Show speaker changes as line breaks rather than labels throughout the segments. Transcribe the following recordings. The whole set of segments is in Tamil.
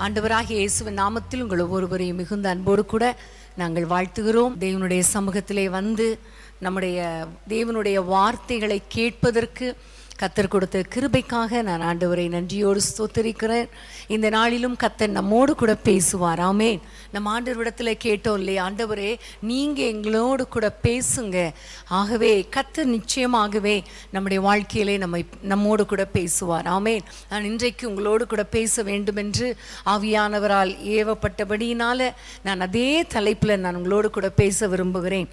ஆண்டவராகிய இயேசுவின் நாமத்தில் உங்கள் ஒவ்வொருவரையும் மிகுந்த அன்போடு கூட நாங்கள் வாழ்த்துகிறோம். தேவனுடைய சமூகத்திலே வந்து நம்முடைய தேவனுடைய வார்த்தைகளை கேட்பதற்கு கர்த்தர் கொடுத்த கிருபைக்காக நான் ஆண்டவரை நன்றியோடு ஸ்தோத்திரிக்கிறேன். இந்த நாளிலும் கர்த்தர் நம்மோடு கூட பேசுவார். ஆமென். நம்ம ஆண்டவரிடத்தில் கேட்டோம் இல்லையா, ஆண்டவரே நீங்கள் எங்களோடு கூட பேசுங்க. ஆகவே கர்த்தர் நிச்சயமாகவே நம்முடைய வாழ்க்கையிலே நம்மோடு கூட பேசுவார். ஆமென். நான் இன்றைக்கு உங்களோடு கூட பேச வேண்டும் என்று ஆவியானவரால் ஏவப்பட்டபடியினால நான் அதே தலைப்பில் நான் உங்களோடு கூட பேச விரும்புகிறேன்.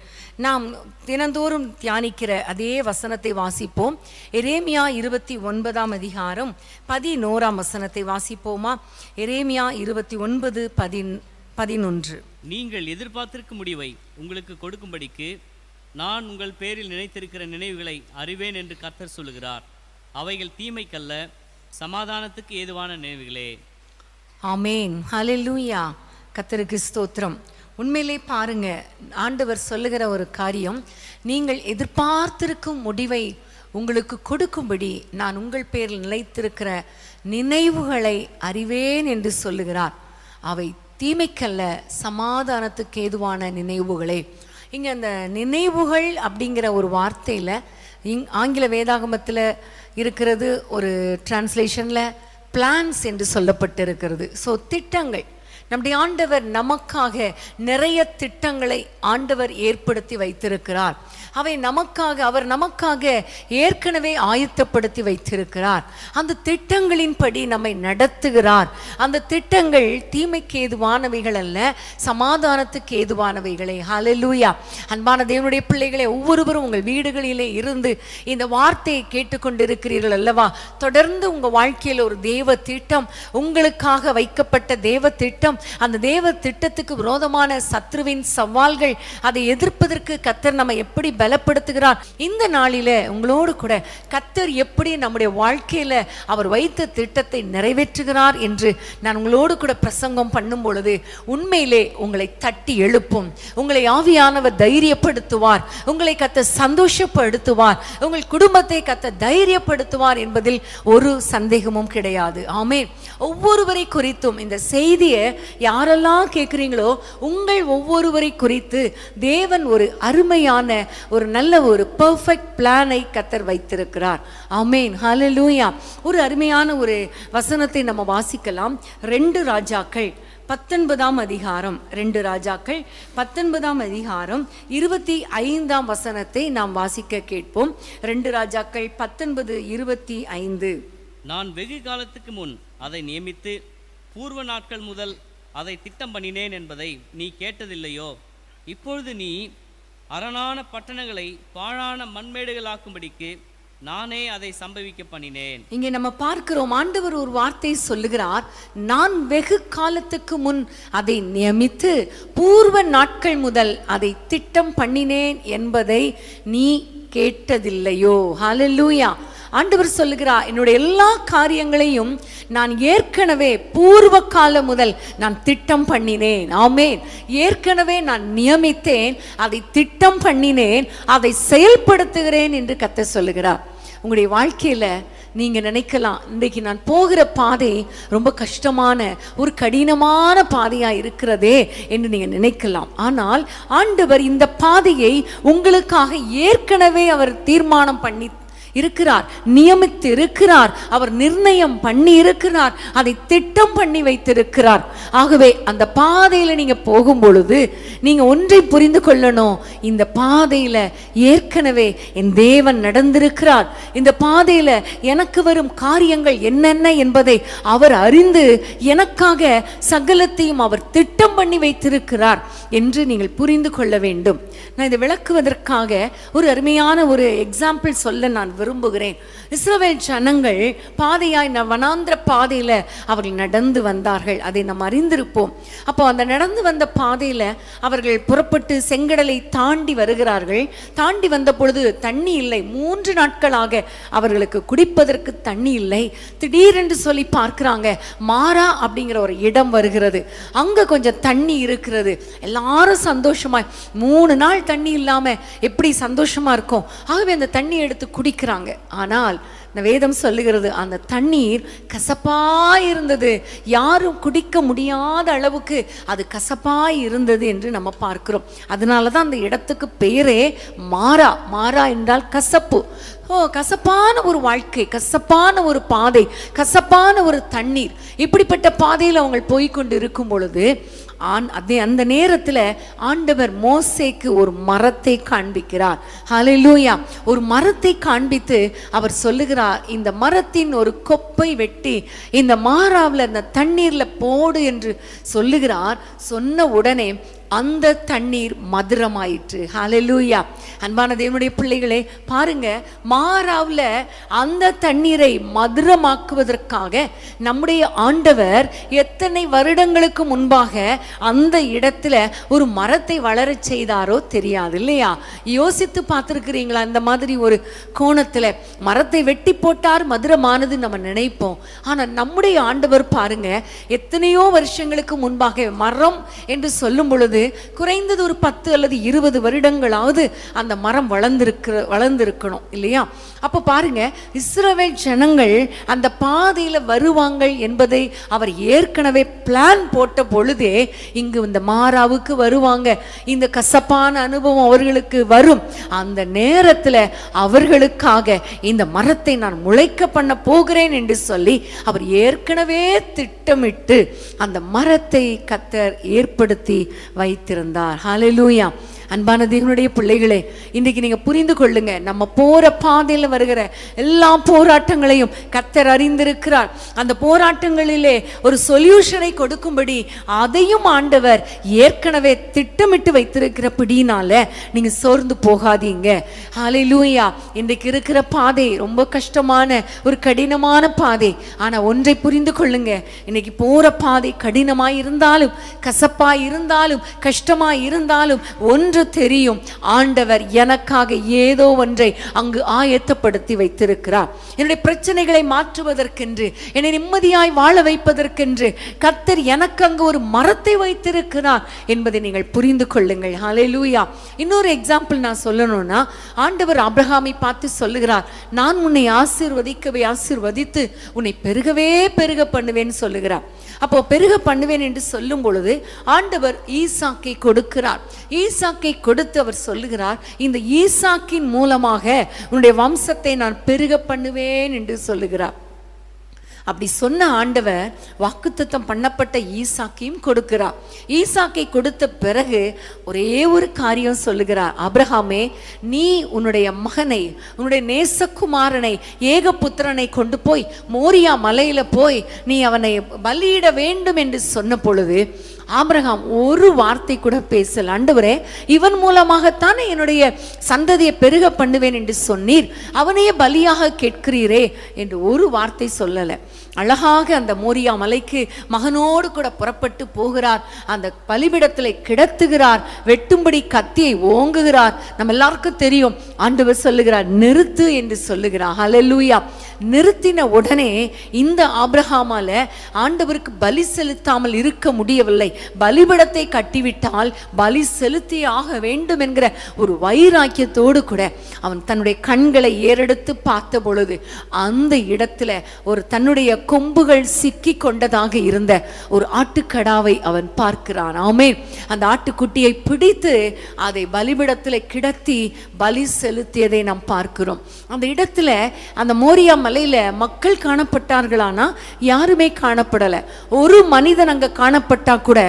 நாம் தினந்தோறும் தியானிக்கிற அதே வசனத்தை வாசிப்போம். எரேமியா 29 அதிகாரம் 11 வசனத்தை வாசிப்போமா? எரேமியா 29:11.
நீங்கள் எதிர்பார்த்திருக்கும் முடிவை உங்களுக்கு கொடுக்கும்படிக்கு நான் உங்கள் பேரில் நினைத்திருக்கிற நினைவுகளை அறிவேன் என்று கர்த்தர் சொல்லுகிறார். அவைகள் தீமைக்கல்ல, சமாதானத்துக்கு ஏதுவான நினைவுகளே.
ஆமென். ஹல்லேலூயா. கர்த்தருக்கு ஸ்தோத்திரம். உண்மையிலே பாருங்க, ஆண்டவர் சொல்லுகிற ஒரு காரியம், நீங்கள் எதிர்பார்த்திருக்கும் முடிவை உங்களுக்கு கொடுக்கும்படி நான் உங்கள் பேரில் நிலைத்திருக்கிற நினைவுகளை அறிவேன் என்று சொல்லுகிறார். அவை தீமைக்கல்ல, சமாதானத்துக்கு ஏதுவான நினைவுகளே. இங்கே அந்த நினைவுகள் அப்படிங்கிற ஒரு வார்த்தையில் ஆங்கில வேதாகமத்தில் இருக்கிறது, ஒரு டிரான்ஸ்லேஷனில் பிளான்ஸ் என்று சொல்லப்பட்டிருக்கிறது. ஸோ திட்டங்கள். நம்முடைய ஆண்டவர் நமக்காக நிறைய திட்டங்களை ஆண்டவர் ஏற்படுத்தி வைத்திருக்கிறார். அவை அவர் நமக்காக ஏற்கனவே ஆயத்தப்படுத்தி வைத்திருக்கிறார். அந்த திட்டங்களின்படி நம்மை நடத்துகிறார். அந்த திட்டங்கள் தீமைக்கு ஏதுவானவைகள் அல்ல, சமாதானத்துக்கு ஏதுவானவைகளே. ஹல்லேலூயா. அன்பான தேவனுடைய பிள்ளைகளே, ஒவ்வொருவரும் உங்கள் வீடுகளிலே இருந்து இந்த வார்த்தையை கேட்டுக்கொண்டிருக்கிறீர்கள் அல்லவா? தொடர்ந்து உங்கள் வாழ்க்கையில் ஒரு தேவ திட்டம், உங்களுக்காக வைக்கப்பட்ட தேவ திட்டம், அந்த தேவ திட்டத்துக்கு விரோதமான சத்ருவின் சவால்கள், அதை எதிர்ப்பதற்கு கர்த்தர் நம்ம எப்படி பலப்படுத்துகிறார். இந்த நாளில உங்களோடு கூட கர்த்தர் எப்படி நம்முடைய வாழ்க்கையில அவர் வைத்த திட்டத்தை நிறைவேற்றுகிறார் என்று நான் உங்களோடு கூட பிரசங்கம் பண்ணும் பொழுது உண்மையிலே உங்களை தட்டி எழுப்பும். உங்களை ஆவியானவர் தைரியப்படுத்துவார். உங்களை கர்த்தர் சந்தோஷப்படுத்துவார். உங்கள் குடும்பத்தை கர்த்தர் தைரியப்படுத்துவார் என்பதில் ஒரு சந்தேகமும் கிடையாது. ஆமென். ஒவ்வொருவரை குறித்தும் இந்த செய்தியை யாரெல்லாம் கேட்குறீங்களோ உங்கள் ஒவ்வொருவரை குறித்து தேவன் ஒரு அருமையான ஒரு நல்ல ஒரு பெர்ஃபெக்ட் பிளானை கர்த்தர் வைத்திருக்கிறார். ஆமென். ஹல்லேலூயா. ஒரு அருமையான ஒரு வசனத்தை நம்ம வாசிக்கலாம். 2 ராஜாக்கள் 19 அதிகாரம், 2 ராஜாக்கள் 19 அதிகாரம் 25 வசனத்தை நாம் வாசிக்க கேட்போம். 2 ராஜாக்கள் 19:25.
நான் வெகு காலத்துக்கு முன் அதை நியமித்து பூர்வ நாட்கள் முதல் அதை திட்டம் பண்ணினேன் என்பதை நீ கேட்டதில்லையோ? இப்பொழுது நீ அரணான பட்டணங்களை பாழான மண்மேடுகளாக்கும்படிக்கு நானே அதை சம்பவிக்க பண்ணினேன். இங்கே நம்ம பார்க்கிறோம், ஆண்டவர் ஒரு வார்த்தை சொல்லுகிறார். நான் வெகு காலத்துக்கு முன் அதை நியமித்து பூர்வ நாட்கள் முதல் அதை திட்டம் பண்ணினேன் என்பதை நீ கேட்டதில்லையோ? ஹல்லேலூயா. ஆண்டவர் சொல்லுகிறார், என்னுடைய எல்லா காரியங்களையும் நான் ஏற்கனவே பூர்வ காலம் முதல் நான் திட்டம் பண்ணினேன். ஆமென். ஏற்கனவே நான் நியமித்தேன், அதை திட்டம் பண்ணினேன், அதை செயல்படுத்துகிறேன் என்று கர்த்தர் சொல்லுகிறார். உங்களுடைய வாழ்க்கையில நீங்க நினைக்கலாம், இன்றைக்கு நான் போகிற பாதை ரொம்ப கஷ்டமான ஒரு கடினமான பாதையா இருக்கிறதே என்று நீங்க நினைக்கலாம். ஆனால் ஆண்டவர் இந்த பாதையை உங்களுக்காக ஏற்கனவே அவர் தீர்மானம் பண்ணி இருக்கிறார், நியமித்து இருக்கிறார், அவர் நிர்ணயம் பண்ணி இருக்கிறார், அதை திட்டம் பண்ணி வைத்திருக்கிறார். ஆகவே அந்த பாதையில நீங்க போகும் பொழுது நீங்க ஒன்றை புரிந்து கொள்ளணும், இந்த பாதையில ஏற்கனவே என் தேவன் நடந்திருக்கிறார். இந்த பாதையில எனக்கு வரும் காரியங்கள் என்னென்ன என்பதை அவர் அறிந்து எனக்காக சகலத்தையும் அவர் திட்டம் பண்ணி வைத்திருக்கிறார் என்று நீங்கள் புரிந்து கொள்ள வேண்டும். நான் இதை விளக்குவதற்காக ஒரு அருமையான ஒரு எக்ஸாம்பிள் சொல்ல நான் விரும்புகிறேன். இஸ்ரவேல் ஜனங்கள் பாதையாய் வனாந்திர பாதையில அவர்கள் நடந்து வந்தார்கள், அதை நாம் அறிந்திருப்போம். அப்போ அந்த நடந்து வந்த பாதையில அவர்கள் புறப்பட்டு செங்கடலை தாண்டி வருகிறார்கள். தாண்டி வந்த பொழுது தண்ணி இல்லை. 3 நாட்களாக அவர்களுக்கு குடிப்பதற்கு தண்ணி இல்லை. திடீரென்று சொல்லி பார்க்கிறாங்க, மாரா அப்படிங்கிற ஒரு இடம் வருகிறது, அங்க கொஞ்சம் தண்ணி இருக்கிறது. எல்லாரும் சந்தோஷமாய் 3 நாள் தண்ணி இல்லாம எப்படி சந்தோஷமா இருக்கும். ஆகவே அந்த தண்ணி எடுத்து குடிக்கிறாங்க.
குடிக்கிறாங்க. ஆனால் இந்த வேதம் சொல்லுகிறது அந்த தண்ணீர் கசப்பாய் இருந்தது. யாரும் குடிக்க முடியாத அளவுக்கு அது கசப்பாய் இருந்தது என்று நம்ம பார்க்கிறோம். அதனால தான் அந்த இடத்துக்கு பெயரே மாறா. மாறா என்றால் கசப்பு. கசப்பான ஒரு வாழ்க்கை, கசப்பான ஒரு பாதை, கசப்பான ஒரு தண்ணீர். இப்படிப்பட்ட பாதையில் அவங்க போய்கொண்டு இருக்கும் பொழுது அந்த நேரத்தில் ஆண்டவர் மோசேக்கு ஒரு மரத்தை காண்பிக்கிறார். ஹல்லேலூயா. ஒரு மரத்தை காண்பித்து அவர் சொல்லுகிறார், இந்த மரத்தின் ஒரு கொப்பை வெட்டி இந்த மாறாவில் அந்த தண்ணீரில் போடு என்று சொல்லுகிறார். சொன்ன உடனே அந்த தண்ணீர் மதுரமாயிற்று. ஹல்லேலூயா. அன்பான தேவனுடைய பிள்ளைகளே, பாருங்க, மாறாவில் அந்த தண்ணீரை மதுரமாக்குவதற்காக நம்முடைய ஆண்டவர் எத்தனை வருடங்களுக்கு முன்பாக அந்த இடத்துல ஒரு மரத்தை வளரச் செய்தாரோ தெரியாது இல்லையா? யோசித்து பார்த்துருக்கிறீங்களா? இந்த மாதிரி ஒரு கோணத்தில் மரத்தை வெட்டி போட்டார், மதுரமானது நம்ம நினைப்போம். ஆனால் நம்முடைய ஆண்டவர் பாருங்க, எத்தனையோ வருஷங்களுக்கு முன்பாக மரம் என்று சொல்லும் பொழுது குறைந்தது ஒரு 10 அல்லது 20 வருடங்களாவது அந்த மரம் வளர்ந்திருக்கணும் இல்லையா? அப்போ பாருங்க, இஸ்ரவேல் ஜனங்கள் அந்த பாதையில் வருவாங்க என்பதை அவர் ஏற்கனவே பிளான் போட்ட பொழுதே இங்கு இந்த மாறாவுக்கு வருவாங்க. இந்த கசப்பான அனுபவம் அவர்களுக்கு வரும். அந்த நேரத்தில் அவர்களுக்காக இந்த மரத்தை நான் முளைக்க பண்ண போகிறேன் என்று சொல்லி அவர் ஏற்கனவே திட்டமிட்டு அந்த மரத்தை கர்த்தர் ஏற்படுத்தி வைத்திருந்தார். ஹல்லேலூயா. அன்பான தேவனுடைய பிள்ளைகளே, இன்றைக்கு நீங்கள் புரிந்து கொள்ளுங்க, நம்ம போகிற பாதையில் வருகிற எல்லா போராட்டங்களையும் கர்த்தர் அறிந்திருக்கிறார். அந்த போராட்டங்களிலே ஒரு சொல்யூஷனை கொடுக்கும்படி அதையும் ஆண்டவர் ஏற்கனவே திட்டமிட்டு வைத்திருக்கிறபடினால நீங்கள் சோர்ந்து போகாதீங்க. ஹல்லேலூயா. இன்றைக்கு இருக்கிற பாதை ரொம்ப கஷ்டமான ஒரு கடினமான பாதை. ஆனால் ஒன்றை புரிந்து கொள்ளுங்க, இன்னைக்கு போகிற பாதை கடினமாய் இருந்தாலும், கசப்பாய் இருந்தாலும், கஷ்டமாய் இருந்தாலும் ஒன்று தெரியும், ஆண்டவர் எனக்காக ஏதோ ஒன்றை அங்கு ஆயத்தப்படுத்தி வைத்திருக்கிறார். என்னுடைய பிரச்சனைகளை மாற்றுவதற்கென்று, என்னை நிம்மதியாய் வாழ வைப்பதற்கென்று கர்த்தர் எனக்கு அங்கு ஒரு மரத்தை வைத்திருக்கிறார் என்பதை நீங்கள் புரிந்து கொள்ளுங்கள். ஹல்லேலூயா. இன்னொரு எக்ஸாம்பிள் நான் சொல்லணும்னா, ஆண்டவர் ஆபிரகாமை பார்த்து சொல்லுகிறார், நான் உன்னை ஆசீர்வதித்து உன்னை பெருகவே பெருக பண்ணுவேன்னு சொல்லுகிறார். அப்போ பெருக பண்ணுவேன் என்று சொல்லும் பொழுது ஆண்டவர் ஈசாக்கை கொடுக்கிறார். ஈசாக்கை கொடுத்து அவர் சொல்லுகிறார், இந்த ஈசாக்கின் மூலமாக உன்னுடைய வம்சத்தை நான் பெருக பண்ணுவேன் என்று சொல்லுகிறார். அப்படி சொன்ன ஆண்டவர் வாக்குத்தத்தம் பண்ணப்பட்ட ஈசாக்கையும் கொடுக்கிறார். ஈசாக்கை கொடுத்த பிறகு ஒரே ஒரு காரியம் சொல்லுகிறார், ஆபிரகாமே, நீ உன்னுடைய மகனை, உன்னுடைய நேசகுமாரனை, ஏகபுத்திரனை கொண்டு போய் மோரியா மலையில போய் நீ அவனை பலியிட வேண்டும் என்று சொன்ன பொழுது ஆபிரகாம் ஒரு வார்த்தை கூட பேசல. ஆண்டவரே, இவன் மூலமாகத்தானே என்னுடைய சந்ததியை பெருக பண்ணுவேன் என்று சொன்னீர், அவனையே பலியாக கேட்கிறீரே என்று ஒரு வார்த்தை சொல்லலை. அழகாக அந்த மோரியா மலைக்கு மகனோடு கூட புறப்பட்டு போகிறார். அந்த பலிபிடத்தில் கிடத்துகிறார், வெட்டும்படி கத்தியை ஓங்குகிறார். நம்ம எல்லாருக்கும் தெரியும், ஆண்டவர் சொல்லுகிறார் நிறுத்து என்று சொல்லுகிறார். ஹல்லேலூயா. நிறுத்தின உடனே இந்த ஆபிரகாமால ஆண்டவருக்கு பலி செலுத்தாமல் இருக்க முடியவில்லை. பலிபிடத்தை கட்டிவிட்டால் பலி செலுத்தி ஆக வேண்டும் என்கிற ஒரு வைராக்கியத்தோடு கூட அவன் தன்னுடைய கண்களை ஏறெடுத்து பார்த்த பொழுது அந்த இடத்துல ஒரு தன்னுடைய கொம்புகள் சிக்கி கொண்டதாக இருந்த ஒரு ஆட்டுக்கடாவை அவன் பார்க்கிறான். ஆமென். அந்த ஆட்டுக்குட்டியை பிடித்து அதை பலிபிடத்தில் கிடத்தி பலி செலுத்தியதை நாம் பார்க்கிறோம். அந்த இடத்துல அந்த மோரியா மலையில மக்கள் காணப்பட்டார்களானா? யாருமே காணப்படலை. ஒரு மனிதன் அங்க காணப்பட்டா கூட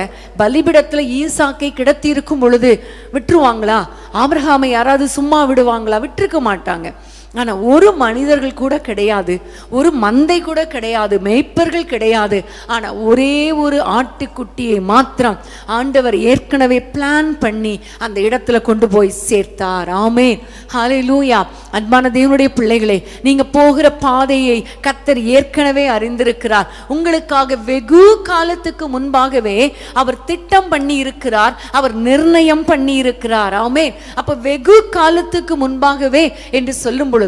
பலிபிடத்துல ஈசாக்கை கிடத்தி இருக்கும் பொழுது விட்டுருவாங்களா? ஆபிரகாமை யாராவது சும்மா விடுவாங்களா? விட்டுருக்க மாட்டாங்க. ஆனா ஒரு மனிதர்கள் கூட கிடையாது, ஒரு மந்தை கூட கிடையாது, மேய்ப்பர்கள் கிடையாது. ஆனா ஒரே ஒரு ஆட்டுக்குட்டியை மாத்திரம் ஆண்டவர் ஏற்கனவே பிளான் பண்ணி அந்த இடத்துல கொண்டு போய் சேர்த்தார். ஆமென். ஹல்லேலூயா. அன்பான தேவனுடைய பிள்ளைகளே, நீங்க போகிற பாதையை கர்த்தர் ஏற்கனவே அறிந்திருக்கிறார். உங்களுக்காக வெகு காலத்துக்கு முன்பாகவே அவர் திட்டம் பண்ணி இருக்கிறார், அவர் நிர்ணயம் பண்ணி இருக்கிறார். ஆமென். அப்ப வெகு காலத்துக்கு முன்பாகவே என்று சொல்லும் பொழுது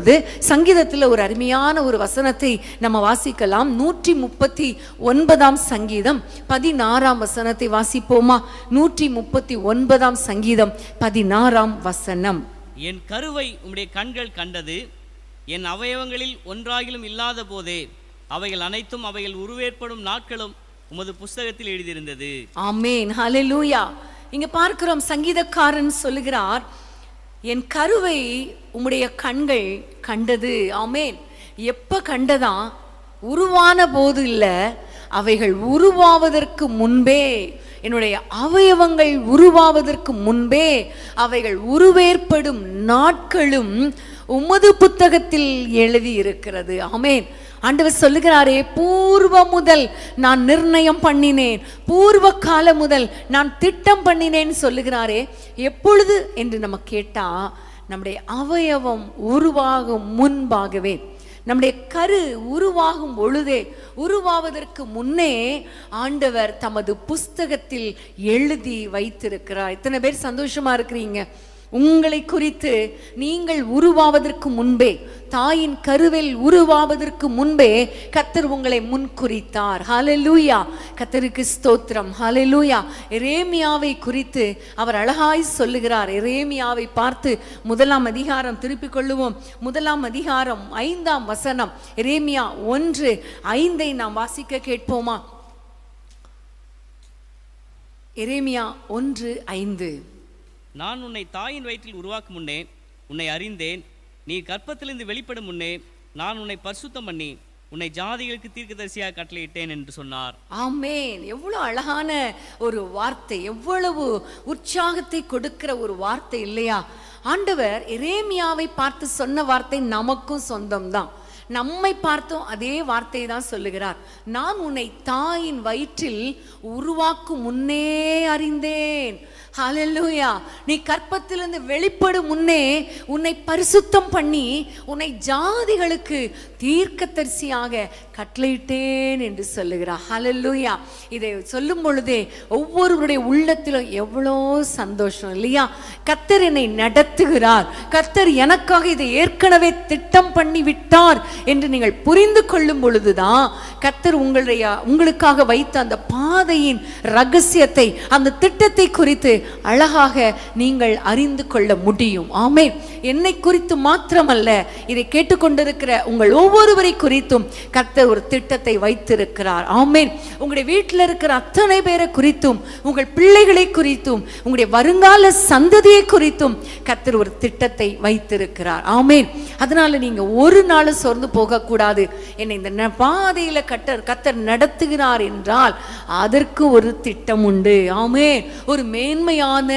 சங்கீதத்தில் ஒரு அருமையான ஒரு வசனத்தை நம்ம வாசிக்கலாம். 139 சங்கீதம் 16 வசனத்தை வாசிப்போமா? 139 சங்கீதம் 16 வசனம்.
என் கருவை உம்முடைய கண்கள் கண்டது, என் அவயவங்களில் ஒன்றாகிலும் இல்லாத போதே அவைகள் அனைத்தும் அவைகள் உருவேற்படும் நாட்களும் உமது புஸ்தகத்தில் எழுதியிருந்தது.
ஆமென், ஹல்லேலூயா. இங்க பார்க்கிறோம், சங்கீதக்காரன் சொல்லுகிறார், என் கருவை உம்முடைய கண்கள் கண்டது. ஆமென். எப்ப கண்டதா? உருவான போது இல்ல, அவைகள் உருவாவதற்கு முன்பே, என்னுடைய அவயவங்கள் உருவாவதற்கு முன்பே அவைகள் உருவேற்படும் நாட்களும் உமது புத்தகத்தில் எழுதி இருக்கிறது. ஆமென். ஆண்டவர் சொல்லுகிறாரே, பூர்வ முதல் நான் நிர்ணயம் பண்ணினேன், பூர்வ கால முதல் நான் திட்டம் பண்ணினேன் சொல்லுகிறாரே. எப்பொழுது என்று நம்ம கேட்டா, நம்முடைய அவயவம் உருவாகும் முன்பாகவே, நம்முடைய கரு உருவாகும் பொழுதே, உருவாவதற்கு முன்னே ஆண்டவர் தமது புஸ்தகத்தில் எழுதி வைத்திருக்கிறார். இத்தனை பேர் சந்தோஷமா இருக்கிறீங்க. உங்களை குறித்து நீங்கள் உருவாவதற்கு முன்பே, தாயின் கருவில் உருவாவதற்கு முன்பே கர்த்தர் உங்களை முன்குறித்தார். ஹல்லேலூயா, கர்த்தருக்கு ஸ்தோத்திரம். ஹல்லேலூயா. எரேமியாவை குறித்து அவர் அழகாய் சொல்லுகிறார். எரேமியாவை பார்த்து 1ஆம் அதிகாரம் திருப்பிக் கொள்ளுவோம். 1ஆம் அதிகாரம் 5ஆம் வசனம். எரேமியா 1:5 நாம் வாசிக்க கேட்போமா? எரேமியா 1:5.
நான் உன்னை தாயின் வயிற்றில் உருவாக்கும் முன்னே உன்னை அறிந்தேன், நீ கர்ப்பத்திலிருந்து வெளிப்படும் முன்னே நான் உன்னை பரிசுத்தம் பண்ணி உன்னை ஜாதிகளுக்கு தீர்க்கதரிசியாக கட்டளையிட்டேன் என்று சொன்னார்.
ஆமென். எவ்வளவு அழகான ஒரு வார்த்தை, எவ்வளவு உற்சாகத்தை கொடுக்கிற ஒரு வார்த்தை இல்லையா? ஆண்டவர் எரேமியாவை பார்த்து சொன்ன வார்த்தை நமக்கும் சொந்தம்தான். நம்மை பார்த்தும் அதே வார்த்தை தான் சொல்லுகிறார். நான் உன்னை தாயின் வயிற்றில் உருவாக்கும் முன்னே அறிந்தேன். ஹல்லேலூயா. நீ கர்ப்பத்திலிருந்து வெளிப்படும் முன்னே உன்னை பரிசுத்தம் பண்ணி உன்னை ஜாதிகளுக்கு தீர்க்கதரிசியாக கட்டளையிட்டேன் என்று சொல்லுகிறார். ஹல்லேலூயா. இதை சொல்லும் பொழுதே ஒவ்வொருவருடைய உள்ளத்திலும் எவ்வளோ சந்தோஷம் இல்லையா? கர்த்தர் என்னை நடத்துகிறார், கர்த்தர் எனக்காக இதை ஏற்கனவே திட்டம் பண்ணி விட்டார் என்று நீங்கள் புரிந்து கொள்ளும் பொழுதுதான் கர்த்தர் உங்களுக்காக வைத்த அந்த பாதையின் ரகசியத்தை, அந்த திட்டத்தை குறித்து அழகாக நீங்கள் அறிந்து கொள்ள முடியும். ஆமென். என்னை குறித்து மாத்திரமல்ல, இதை கேட்டுக்கொண்டிருக்கிற உங்கள் ஒவ்வொருவரை குறித்தும் கர்த்தர் ஒரு திட்டத்தை வைத்திருக்கிறார். ஆமென். உங்களுடைய வீட்டில் இருக்கிற அத்தனை பேரை குறித்தும், உங்கள் பிள்ளைகளை குறித்தும், உங்களுடைய வருங்கால சந்ததியை குறித்தும் கர்த்தர் ஒரு திட்டத்தை வைத்திருக்கிறார். ஆமென். அதனால நீங்க ஒரு நாள் சோர்ந்து போகக்கூடாது. என்னை இந்த பாதையில கர்த்தர் நடத்துகிறார் என்றால் அதற்கு ஒரு திட்டம் உண்டு. ஆமென். ஒரு மேன்மையான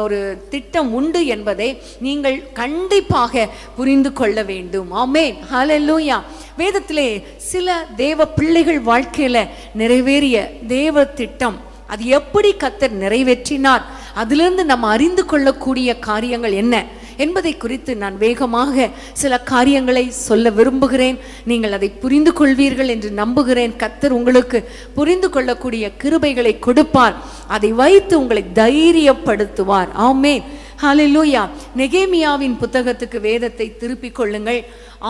ஒரு திட்டம் உண்டு என்பதை நீங்கள் கண்டிப்பாக புரிந்து கொள்ள வேண்டும். ஆமென். ஹல்லேலூயா. வேதத்திலே சில தேவ பிள்ளைகள் வாழ்க்கையில நிறைவேறிய தேவ திட்டம், அது எப்படி கர்த்தர் நிறைவேற்றினார், அதிலிருந்து நம்ம அறிந்து கொள்ளக்கூடிய காரியங்கள் என்ன என்பதை குறித்து நான் வேகமாக சில காரியங்களை சொல்ல விரும்புகிறேன். நீங்கள் அதை புரிந்து கொள்வீர்கள் என்று நம்புகிறேன். கர்த்தர் உங்களுக்கு புரிந்து கொள்ளக்கூடிய கிருபைகளை கொடுப்பார். அதை வைத்து உங்களை தைரியப்படுத்துவார். ஆமென். ஹல்லேலூயா. நெகேமியாவின் புத்தகத்துக்கு வேதத்தை திருப்பிக் கொள்ளுங்கள்.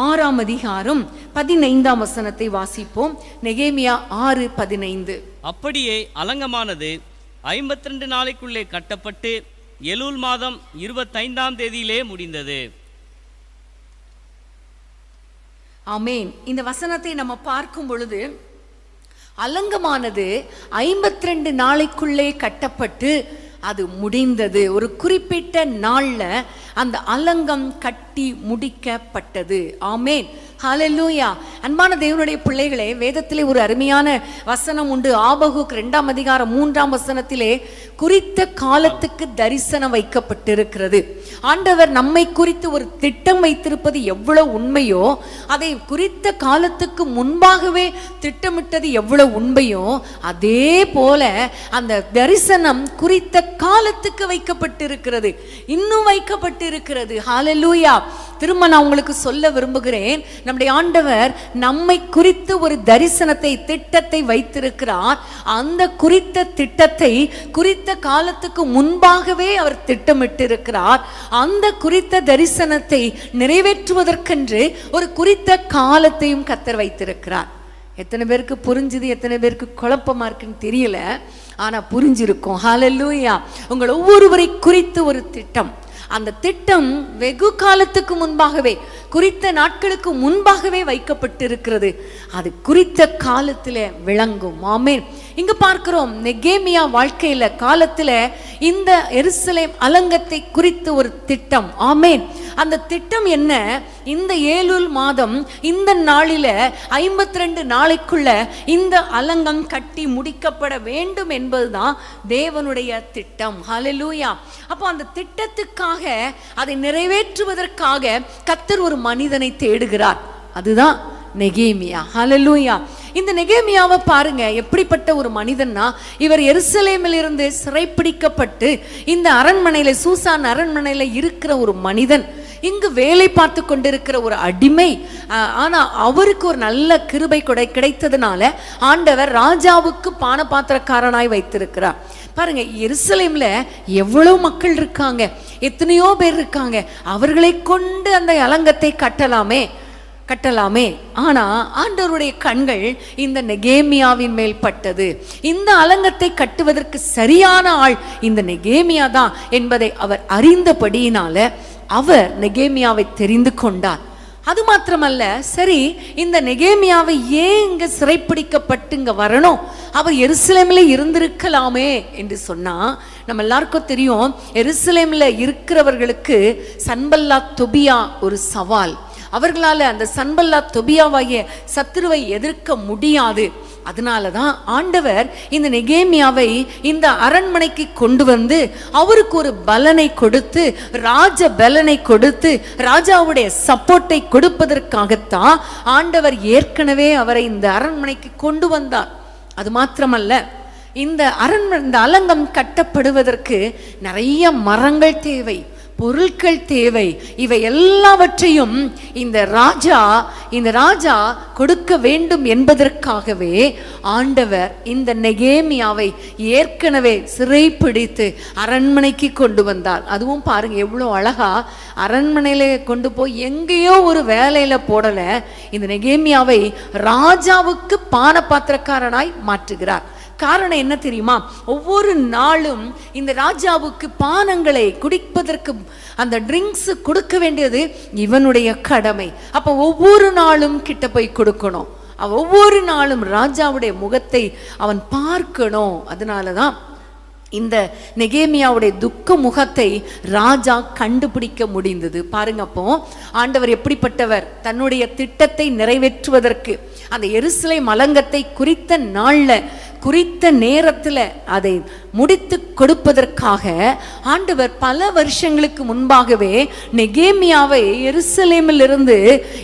6ஆம் அதிகாரம் 15ஆம் வசனத்தை வாசிப்போம். நெகேமியா 6:15.
அப்படியே அலங்கமானது 52 நாளைக்குள்ளே கட்டப்பட்டு எலூல் மாதம் 25ஆம் தேதியிலே முடிந்தது.
ஆமென். இந்த வசனத்தை நம்ம பார்க்கும் பொழுது, அலங்கமானது 52 நாளைக்குள்ளே கட்டப்பட்டு அது முடிந்தது. ஒரு குறிப்பிட்ட நாள்ல அந்த அலங்கம் கட்டி முடிக்கப்பட்டது. ஆமென். ஹல்லேலூயா. அன்பான தேவனுடைய பிள்ளைகளே, வேதத்திலே ஒரு அருமையான வசனம் உண்டு. ஆபகுக் 2ஆம் அதிகாரம் 3ஆம் வசனத்திலே குறித்த காலத்துக்கு தரிசனம் வைக்கப்பட்டிருக்கிறது. ஆண்டவர் நம்மை குறித்து ஒரு திட்டம் வைத்திருப்பது எவ்வளவு உண்மையோ, அதை குறித்த காலத்துக்கு முன்பாகவே திட்டமிட்டது எவ்வளவு உண்மையோ, அதே போல அந்த தரிசனம் குறித்த காலத்துக்கு வைக்கப்பட்டிருக்கிறது, இன்னும் வைக்கப்பட்டிருக்கிறது. ஹல்லேலூயா. திரும்ப நான் உங்களுக்கு சொல்ல விரும்புகிறேன், நம்முடைய ஆண்டவர் நம்மை குறித்து ஒரு தரிசனத்தை, திட்டத்தை வைத்திருக்கிறார். அந்த குறித்த திட்டத்தை குறித்த காலத்துக்கு முன்பாகவே அவர் திட்டமிட்டிருக்கிறார். அந்த குறித்த தரிசனத்தை நிறைவேற்றுவதற்கென்று ஒரு குறித்த காலத்தையும் கர்த்தர் வைத்திருக்கிறார். எத்தனை பேருக்கு புரிஞ்சுது, எத்தனை பேருக்கு குழப்பமா இருக்குன்னு தெரியல, ஆனா புரிஞ்சிருக்கும். ஹல்லேலூயா. உங்கள் ஒவ்வொருவரை குறித்து ஒரு திட்டம், அந்த திட்டம் வெகு காலத்துக்கு முன்பாகவே, குறித்த நாட்களுக்கு முன்பாகவே வைக்கப்பட்டிருக்கிறது. அது குறித்த காலத்துல விளங்கும். ஆமென். இங்க பார்க்கிறோம் நெகேமியா வாழ்க்கையில காலத்துல இந்த எருசலேம் அலங்கத்தை குறித்த ஒரு திட்டம். ஆமென். அந்த திட்டம் என்ன? இந்த ஏலூல் மாதம் இந்த நாளில 52 நாளைக்குள்ள இந்த அலங்கம் கட்டி முடிக்கப்பட வேண்டும் என்பதுதான் தேவனுடைய திட்டம். ஹல்லேலூயா. அப்போ அந்த திட்டத்துக்காக, அதை நிறைவேற்றுவதற்காக கர்த்தர் ஒரு மனிதனை தேடுகிறார். அதுதான் நெகேமியா. ஹல்லேலூயா. இந்த நெகேமியாவை பாருங்க, எப்படிப்பட்ட ஒரு மனிதன்னா, இவர் எருசலேமில் இருந்து சிறைப்பிடிக்கப்பட்டு இந்த அரண்மனையில, சூசான் அரண்மனையில இருக்கிற ஒரு மனிதன், இங்கு வேலை பார்த்து கொண்டிருக்கிற ஒரு அடிமை. ஆனா அவருக்கு ஒரு நல்ல கிருபை கிடைத்ததுனால ஆண்டவர் ராஜாவுக்கு பானபாத்திரக்காரனாய் வைத்திருக்கிறார். பாருங்க, எருசலேம்ல எவ்வளவு மக்கள் இருக்காங்க, எத்தனையோ பேர் இருக்காங்க. அவர்களை கொண்டு அந்த அலங்கத்தை கட்டலாமே. ஆனா ஆண்டவருடைய கண்கள் இந்த நெகேமியாவின் மேல் பட்டது. இந்த அலங்கத்தை கட்டுவதற்கு சரியான ஆள் இந்த நெகேமியா தான் என்பதை அவர் அறிந்தபடியினால அவர் நெகேமியாவை தெரிந்து கொண்டார். அது மாத்திரமல்ல, சரி, இந்த நெகேமியாவை ஏன் இங்க சிறைப்பிடிக்கப்பட்டு இங்க வரணும், அவர் எருசலேமில் இருந்திருக்கலாமே என்று சொன்னா, நம்ம எல்லாருக்கும் தெரியும், எருசலேமில் இருக்கிறவர்களுக்கு சன்பல்லாத் தொபியா ஒரு சவால். அவர்களால் அந்த சன்பல்லாத் தொபியாவாகிய சத்துருவை எதிர்க்க முடியாது. அதனாலதான் ஆண்டவர் இந்த நெகேமியாவை இந்த அரண்மனைக்கு கொண்டு வந்து அவருக்கு ஒரு பலனை கொடுத்து, ராஜ பலனை கொடுத்து, ராஜாவுடைய சப்போர்ட்டை கொடுப்பதற்காகத்தான் ஆண்டவர் ஏற்கனவே அவரை இந்த அரண்மனைக்கு கொண்டு வந்தார். அது மாத்திரமல்ல, இந்த அலங்கம் கட்டப்படுவதற்கு நிறைய மரங்கள் தேவை, பொருட்கள் தேவை. இவை எல்லாவற்றையும் இந்த ராஜா கொடுக்க வேண்டும் என்பதற்காகவே ஆண்டவர் இந்த நெகேமியாவை ஏற்கனவே சிறைப்பிடித்து அரண்மனைக்கு கொண்டு வந்தார். அதுவும் பாருங்க, எவ்வளோ அழகா அரண்மனையில கொண்டு போய் எங்கேயோ ஒரு வேலையில போடல, இந்த நெகேமியாவை ராஜாவுக்கு பானபாத்திரக்காரனாய் மாற்றுகிறார். காரணம் என்ன தெரியுமா? ஒவ்வொரு நாளும் இந்த ராஜாவுக்கு பானங்களை குடிப்பதற்கு, அந்த ட்ரிங்க்ஸ் கொடுக்க வேண்டியது இவனுடைய கடமை. அப்ப ஒவ்வொரு நாளும் கிட்ட போய் கொடுக்கணும், ஒவ்வொரு நாளும் ராஜாவுடைய முகத்தை அவன் பார்க்கணும். அதனாலதான் இந்த நெகேமியாவுடைய துக்க முகத்தை ராஜா கண்டுபிடிக்க முடிந்தது. பாருங்க, அப்போ ஆண்டவர் எப்படிப்பட்டவர், தன்னுடைய திட்டத்தை நிறைவேற்றுவதற்கு அந்த எருசலேம் அலங்கத்தை குறித்த நாள்ல, குறித்த நேரத்துல அதை முடித்து கொடுப்பதற்காக ஆண்டவர் பல வருஷங்களுக்கு முன்பாகவே நெகேமியாவை எருசலேமில் இருந்து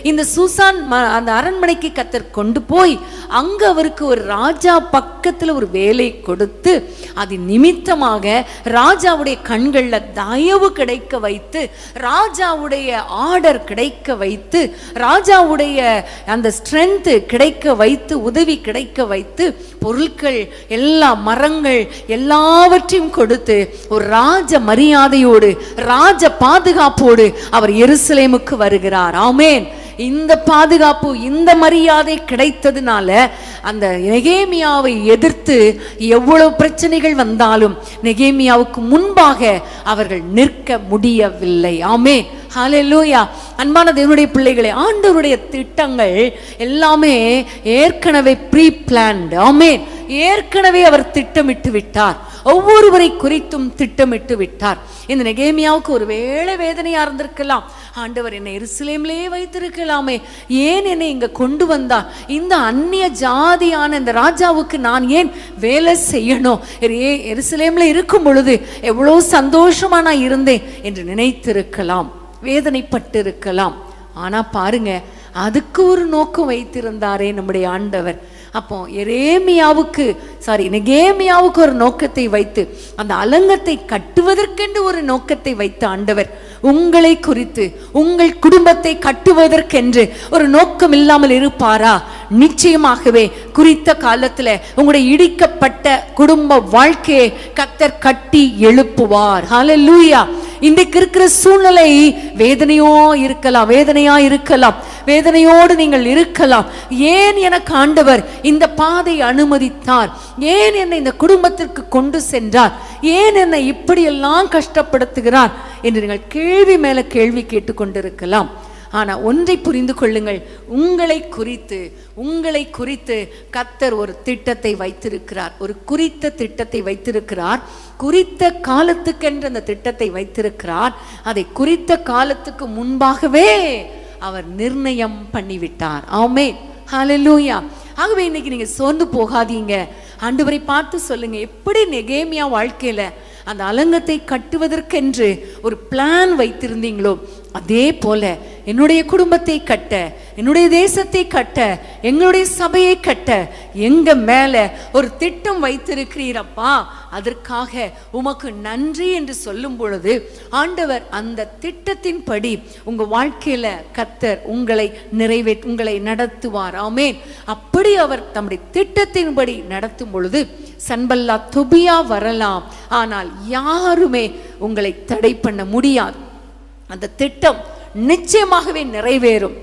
இந்த சூசான் அந்த அரண்மனைக்கு கர்த்தர் கொண்டு போய் அங்க அவருக்கு ஒரு ராஜா பக்கத்துல ஒரு வேலை கொடுத்து, அது நிமித்தமாக ராஜாவுடைய கண்கள்ல தயவு கிடைக்க வைத்து, ராஜாவுடைய ஆர்டர் கிடைக்க வைத்து, ராஜாவுடைய அந்த ஸ்ட்ரென்த் கிடைக்க வைத்து, உதவி கிடைக்க வைத்து, பொருட்கள், எல்லா மரங்கள் எல்லாவற்றையும் கொடுத்து ஒரு ராஜ மரியாதையோடு, ராஜ பாதுகாப்போடு அவர் எருசலேமுக்கு வருகிறார். ஆமென். இந்த பாதுகாப்பு, இந்த மரியாதை கிடைத்ததுனால அந்த நெகேமியாவை எதிர்த்து எவ்வளவு பிரச்சனைகள் வந்தாலும் நெகேமியாவுக்கு முன்பாக அவர்கள் நிற்க முடியவில்லை. ஆமென். ஹல்லேலூயா. அன்பான தேவனுடைய பிள்ளைகளே, ஆண்டவருடைய திட்டங்கள் எல்லாமே ஏற்கனவே ப்ரீ பிளான்ட். ஆமென். ஏற்கனவே அவர் திட்டமிட்டு விட்டார், ஒவ்வொருவரை குறித்தும் திட்டமிட்டு விட்டார். இந்த நெகேமியாவுக்கு ஒரு வேளை வேதனையா இருந்திருக்கலாம், ஆண்டவர் என்னை எருசலேமிலே வைத்திருக்கலாமே, ஏன் என்னை இங்க கொண்டு வந்தார், இந்த அந்நிய ஜாதியான இந்த ராஜாவுக்கு நான் ஏன் வேலை செய்யணும், எருசலேம்ல இருக்கும் பொழுது எவ்வளோ சந்தோஷமா நான் இருந்தேன் என்று நினைத்திருக்கலாம், வேதனைப்பட்டு இருக்கலாம். ஆனா பாருங்க, அதுக்கு ஒரு நோக்கம் வைத்திருந்தாரே நம்முடைய ஆண்டவர். அப்போ நெகேமியாவுக்கு ஒரு நோக்கத்தை வைத்து, அந்த அலங்கத்தை கட்டுவதற்கென்று ஒரு நோக்கத்தை வைத்த ஆண்டவர் உங்களை குறித்து, உங்கள் குடும்பத்தை கட்டுவதற்கென்று ஒரு நோக்கம் இல்லாமல் இருப்பாரா? நிச்சயமாகவே குறித்த காலத்துல உங்களுடைய இடிக்கப்பட்ட குடும்ப வாழ்க்கையை கர்த்தர் கட்டி எழுப்புவார். ஹல்லேலூயா. இன்றைக்கு இருக்கிற சூழ்நிலை வேதனையா இருக்கலாம், வேதனையோடு நீங்கள் இருக்கலாம். ஏன் எனக்கு ஆண்டவர் இந்த பாதை அனுமதித்தார்? ஏன் என்னை இந்த குடும்பத்திற்கு கொண்டு சென்றார்? ஏன் என்னை இப்படியெல்லாம் கஷ்டப்படுத்துகிறார் என்று நீங்கள் கேள்வி மேல கேள்வி கேட்டுக்கொண்டிருக்கலாம். ஆனா ஒன்றை புரிந்து கொள்ளுங்கள், உங்களை குறித்து கர்த்தர் ஒரு திட்டத்தை வைத்திருக்கிறார். ஒரு குறித்த திட்டத்தை வைத்திருக்கிறார். குறித்த காலத்துக்கென்று அந்த திட்டத்தை வைத்திருக்கிறார். அதை குறித்த காலத்துக்கு முன்பாகவே அவர் நிர்ணயம் பண்ணிவிட்டார். ஆமென், ஹல்லேலூயா. ஆகவே இன்னைக்கு நீங்க சோர்ந்து போகாதீங்க. ஆண்டவரை பார்த்து சொல்லுங்க, எப்படி நெகேமியா வாழ்க்கையில அந்த அலங்கத்தை கட்டுவதற்கென்று ஒரு பிளான் வைத்திருந்தீங்களோ, அதே போல என்னுடைய குடும்பத்தை கட்ட, என்னுடைய தேசத்தை கட்ட, எங்களுடைய சபையை கட்ட எங்க மேல ஒரு திட்டம் வைத்திருக்கிறீரப்பா, அதற்காக உமக்கு நன்றி என்று சொல்லும் பொழுது ஆண்டவர் அந்த திட்டத்தின்படி உங்க வாழ்க்கையில கர்த்தர் உங்களை நடத்துவார். ஆமென். அப்படி அவர் தம்முடைய திட்டத்தின்படி நடத்தும் பொழுது சன்பல்லா தொபியா வரலாம், ஆனால் யாருமே உங்களை தடை பண்ண முடியாது. அந்த திட்டம் நிச்சயமாகவே நிறைவேறும்.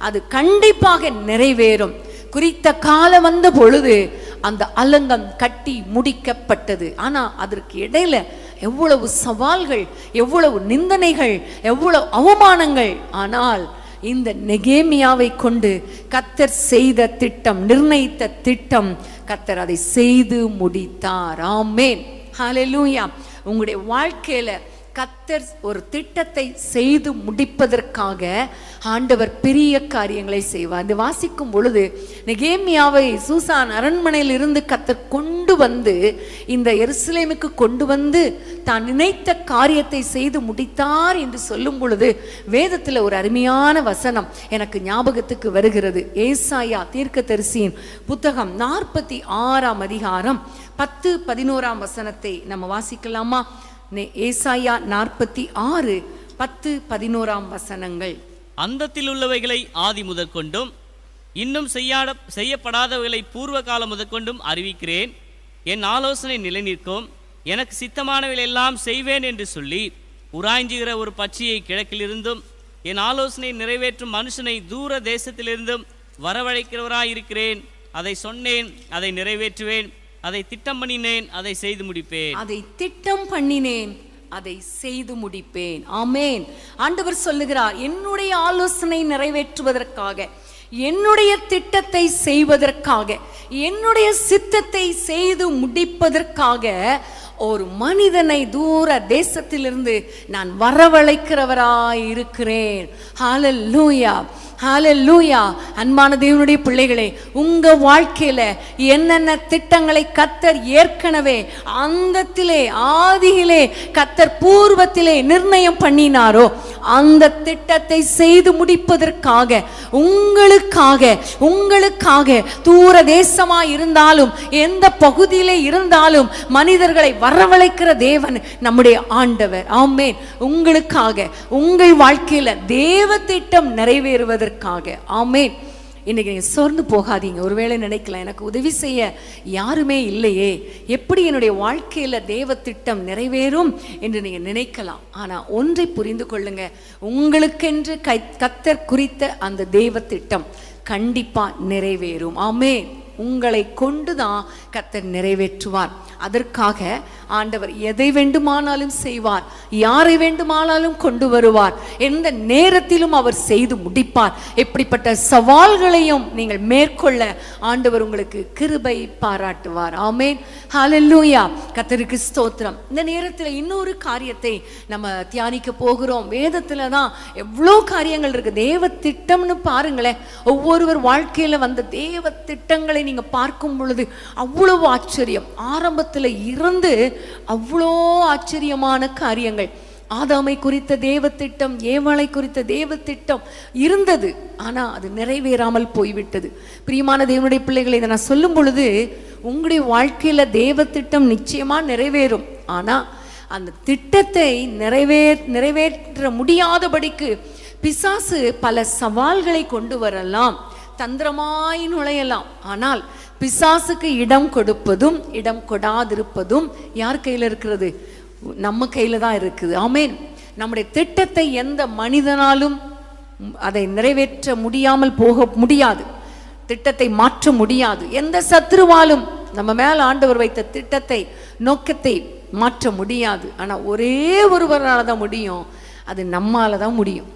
அது கண்டிப்பாக நிறைவேறும். குறித்த காலம் வந்த பொழுது அந்த அலங்கம் கட்டி முடிக்கப்பட்டது. ஆனா அதற்கு இடையில எவ்வளவு சவால்கள், எவ்வளவு நிந்தனைகள், எவ்வளவு அவமானங்கள். ஆனால் இந்த நெகேமியாவை கொண்டு கர்த்தர் செய்த திட்டம், நிர்ணயித்த திட்டம், கர்த்தர் அதை செய்து முடித்தார். ஆமென், ஹல்லேலூயா. உங்களுடைய வாழ்க்கையில கர்த்தர் ஒரு திட்டத்தை செய்து முடிப்பதற்காக ஆண்டவர் பெரிய காரியங்களை செய்வார். அது வாசிக்கும் பொழுது நெகேமியாவை சூசான் அரண்மனையில் இருந்து கர்த்தர் கொண்டு வந்து இந்த எருசலேமுக்கு கொண்டு வந்து தான் நினைத்த காரியத்தை செய்து முடித்தார் என்று சொல்லும் பொழுது வேதத்தில் ஒரு அருமையான வசனம் எனக்கு ஞாபகத்துக்கு வருகிறது. ஏசாயா தீர்க்கதரிசியின் புத்தகம் 46ஆம் அதிகாரம் 10-11 வசனத்தை நம்ம வாசிக்கலாமா? ஏசாயா 46 10-11 வசனங்கள்.
அந்தத்தில் உள்ளவைகளை ஆதி முதற்கொண்டும் இன்னும் செய்யப்படாதவைகளை பூர்வ காலம் முதற்கொண்டும் அறிவிக்கிறேன். என் ஆலோசனை நிலை நிற்கும், எனக்கு சித்தமானவைகள் எல்லாம் செய்வேன் என்று சொல்லி உராய்ஞ்சுகிற ஒரு பட்சியை கிழக்கிலிருந்தும் என் ஆலோசனை நிறைவேற்றும் மனுஷனை தூர தேசத்திலிருந்தும் வரவழைக்கிறவராயிருக்கிறேன். அதை சொன்னேன், அதை நிறைவேற்றுவேன். அதை திட்டம் பண்ணினேன், அதை செய்து முடிப்பேன்.
அதை திட்டம் பண்ணினேன், அதை செய்து முடிப்பேன். ஆமென். ஆண்டவர் சொல்லுகிறார், என்னுடைய ஆலோசனை நிறைவேற்றுவதற்காக, என்னுடைய திட்டத்தை செய்வதற்காக, என்னுடைய சித்தத்தை செய்து முடிப்பதற்காக ஒரு மனிதனை தூர தேசத்திலிருந்து நான் வரவழைக்கிறவராய் இருக்கிறேன். ஹல்லேலூயா, ஹல்லேலூயா. அன்பான தேவனுடைய பிள்ளைகளே, உங்க வாழ்க்கையில என்னென்ன திட்டங்களை கர்த்தர் ஏற்கனவே அந்தத்திலே ஆதியிலே கர்த்தர் பூர்வத்திலே நிர்ணயம் பண்ணினாரோ அந்த திட்டத்தை செய்து முடிப்பதற்காக உங்களுக்காக தூர தேசமாய் இருந்தாலும் எந்த பகுதியிலே இருந்தாலும் மனிதர்களை வரவழைக்கிற தேவன் நம்முடைய ஆண்டவர். ஆமென். உங்களுக்காக, உங்கள் வாழ்க்கையில தேவ திட்டம் நிறைவேறுவதற்காக. ஆமென். இன்னைக்கு நீங்க சோர்ந்து போகாதீங்க. ஒருவேளை நினைக்கலாம், எனக்கு உதவி செய்ய யாருமே இல்லையே, எப்படி என்னுடைய வாழ்க்கையில தேவ திட்டம் நிறைவேறும் என்று நீங்க நினைக்கலாம். ஆனா ஒன்றை புரிந்து கொள்ளுங்க, உங்களுக்கென்று கர்த்தர் குறித்த அந்த தேவ திட்டம் கண்டிப்பா நிறைவேறும். ஆமென். உங்களை கொண்டுதான் கர்த்தர் நிறைவேற்றுவார். அதற்காக ஆண்டவர் எதை வேண்டுமானாலும் செய்வார், யாரை வேண்டுமானாலும் கொண்டு வருவார், எந்த நேரத்திலும் அவர் செய்து முடிப்பார். எப்படிப்பட்ட சவால்களையும் நீங்கள் மேற்கொள்ள ஆண்டவர் உங்களுக்கு கிருபை பாராட்டுவார். ஆமென், ஹல்லேலூயா. கர்த்தருக்கு ஸ்தோத்திரம். இந்த நேரத்தில் இன்னொரு காரியத்தை நம்ம தியானிக்க போகிறோம். வேதத்துல தான் எவ்வளோ காரியங்கள் இருக்கு. தேவ திட்டம்னு பாருங்களேன். ஒவ்வொருவர் வாழ்க்கையில வந்த தேவ திட்டங்களை நீங்க பார்க்கும் பொழுது அவ்வளவு ஆச்சரியம். ஆரம்பத்தில் இருந்து அவ்வளோ ஆச்சரியமான காரியங்கள். ஆதாமை குறித்த தேவ திட்டம், ஏவாளை குறித்த தேவ திட்டம் இருந்தது. ஆனா அது நிறைவேறாமல் போய்விட்டது. பிரியமான தேவனுடைய பிள்ளைகளை, இதை நான் சொல்லும் பொழுது உங்களுடைய வாழ்க்கையில தேவ திட்டம் நிச்சயமா நிறைவேறும். ஆனா அந்த திட்டத்தை நிறைவேற்ற முடியாதபடிக்கு பிசாசு பல சவால்களை கொண்டு வரலாம், தந்திரமாய் நுழையலாம். ஆனால் பிசாசுக்கு இடம் கொடுப்பதும் இடம் கொடாதிருப்பதும் யார் கையில இருக்கிறது? நம்ம கையில தான் இருக்குது. ஆமென். நம்முடைய திட்டத்தை எந்த மனிதனாலும் அதை நிறைவேற்ற முடியாமல் போக முடியாது. திட்டத்தை மாற்ற முடியாது. எந்த சத்துருவாலும் நம்ம மேல ஆண்டவர் வைத்த திட்டத்தை, நோக்கத்தை மாற்ற முடியாது. ஆனா ஒரே ஒருவரால் தான் முடியும், அது நம்மால தான் முடியும்.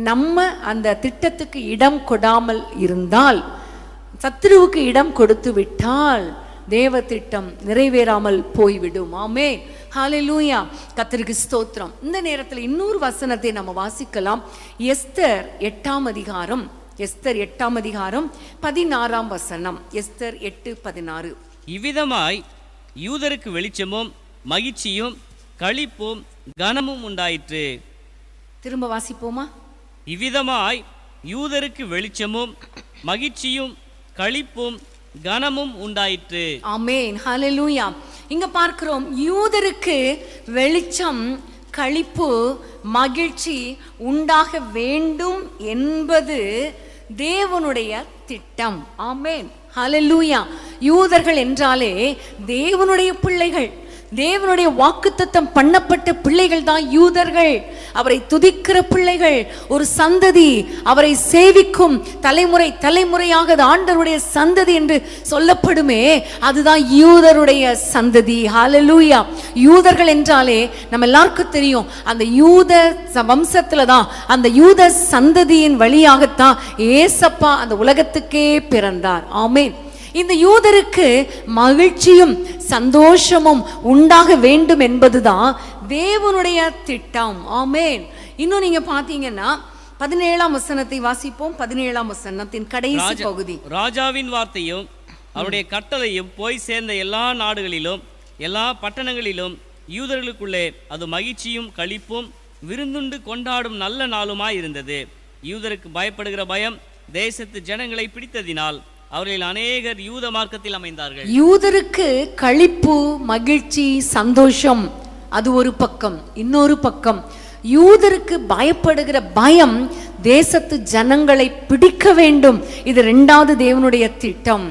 நம்ம அந்த திட்டத்துக்கு இடம் கொடாமல் இருந்தால், சத்துருவுக்கு இடம் கொடுத்து விட்டால் தேவ திட்டம் நிறைவேறாமல் போய்விடும். ஆமென், ஹல்லேலூயா, கர்த்தருக்கு ஸ்தோத்திரம். இந்த நேரத்தில் இன்னொரு வசனத்தை நம்ம வாசிக்கலாம். எஸ்தர் 8ஆம் அதிகாரம், எஸ்தர் 8ஆம் அதிகாரம் 16ஆம் வசனம். எஸ்தர் 8:16.
இவ்விதமாய் யூதருக்கு வெளிச்சமும் மகிழ்ச்சியும் களிப்பும் கனமும் உண்டாயிற்று.
திரும்ப வாசிப்போமா?
இவ்விதமாய் யூதருக்கு வெளிச்சமும் மகிழ்ச்சியும் களிப்பும் கனமும் உண்டாயிற்று.
ஆமென், ஹல்லேலூயா. இங்க பார்க்கிறோம், யூதருக்கு வெளிச்சம், களிப்பு, மகிழ்ச்சி உண்டாக வேண்டும் என்பது தேவனுடைய திட்டம். ஆமென், ஹல்லேலூயா. யூதர்கள் என்றாலே தேவனுடைய பிள்ளைகள், தேவனுடைய வாக்குத்தத்தம் பண்ணப்பட்ட பிள்ளைகள் தான் யூதர்கள். அவரை துதிக்கிற பிள்ளைகள், ஒரு சந்ததி, அவரை சேவிக்கும் தலைமுறை தலைமுறையாக ஆண்டவருடைய சந்ததி என்று சொல்லப்படுமே, அதுதான் யூதருடைய சந்ததி. ஹல்லேலூயா. யூதர்கள் என்றாலே நம்ம எல்லாருக்கும் தெரியும், அந்த யூத வம்சத்துல தான், அந்த யூத சந்ததியின் வழியாகத்தான் ஏசப்பா அந்த உலகத்துக்கே பிறந்தார். ஆமென். இந்த யூதருக்கு மகிழ்ச்சியும் சந்தோஷமும் உண்டாக வேண்டும் என்பதுதான் தேவனுடைய திட்டம். ஆமென். இன்னும் நீங்க பாத்தீங்கன்னா 17ஆம் வசனத்தை வாசிப்போம். 17ஆம் வசனத்தின் கடைசி பகுதி.
ராஜாவின் வார்த்தையும் அவருடைய கட்டளையும் போய் சேர்ந்த எல்லா நாடுகளிலும் எல்லா பட்டணங்களிலும் யூதர்களுக்குள்ளே அது மகிழ்ச்சியும் களிப்பும் விருந்துண்டு கொண்டாடும் நல்ல நாளுமாய் இருந்தது. யூதருக்கு பயப்படுகிற பயம் தேசத்து ஜனங்களை பிடித்ததினால் அவர்களில் அநேகர் யூத மார்க்கத்தில் அமைந்தார்கள்.
யூதருக்கு களிப்பு, மகிழ்ச்சி, சந்தோஷம் அது ஒரு பக்கம். இன்னொரு பக்கம் யூதருக்கு பயப்படுகிற பயம் தேசத்து ஜனங்களை பிடிக்க வேண்டும். இது இரண்டாவது தேவனுடைய திட்டம்.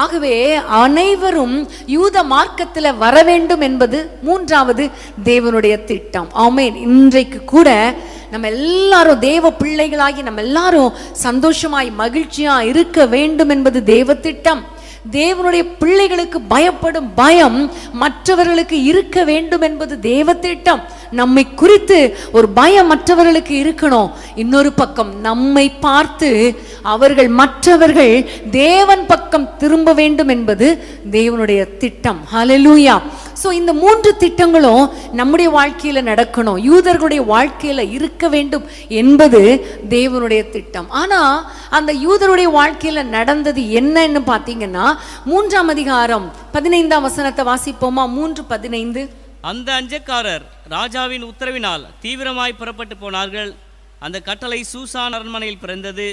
ஆகவே அனைவரும் யூத மார்க்கத்தில் வர வேண்டும் என்பது மூன்றாவது தேவனுடைய திட்டம். ஆமென். இன்றைக்கு கூட நம்ம எல்லாரும் தேவ பிள்ளைகளாகி நம்ம எல்லாரும் சந்தோஷமாய் மகிழ்ச்சியா இருக்க வேண்டும் என்பது தேவ திட்டம். தேவனுடைய பிள்ளைகளுக்கு பயப்படும் பயம் மற்றவர்களுக்கு இருக்க வேண்டும் என்பது தேவ திட்டம். நம்மை குறித்து ஒரு பயம் மற்றவர்களுக்கு இருக்கணும். இன்னொரு பக்கம் நம்மை பார்த்து அவர்கள், மற்றவர்கள் தேவன் பக்கம் திரும்ப வேண்டும் என்பது தேவனுடைய திட்டம். ஹல்லேலூயா. ஸோ இந்த மூன்று திட்டங்களும் நம்முடைய வாழ்க்கையில நடக்கணும், யூதர்களுடைய வாழ்க்கையில இருக்க வேண்டும் என்பது தேவனுடைய திட்டம். ஆனா அந்த யூதருடைய வாழ்க்கையில நடந்தது என்னன்னு பார்த்தீங்கன்னா 3ஆம் அதிகாரம் 15ஆம் வசனத்தை வாசிப்போமா? 3:15.
அந்த அஞ்சக்காரர் ராஜாவின் உத்தரவினால் தீவிரமாய் புறப்பட்டு போனார்கள். அந்த கட்டளை சூசான் அரண்மனையில் பிறந்தது.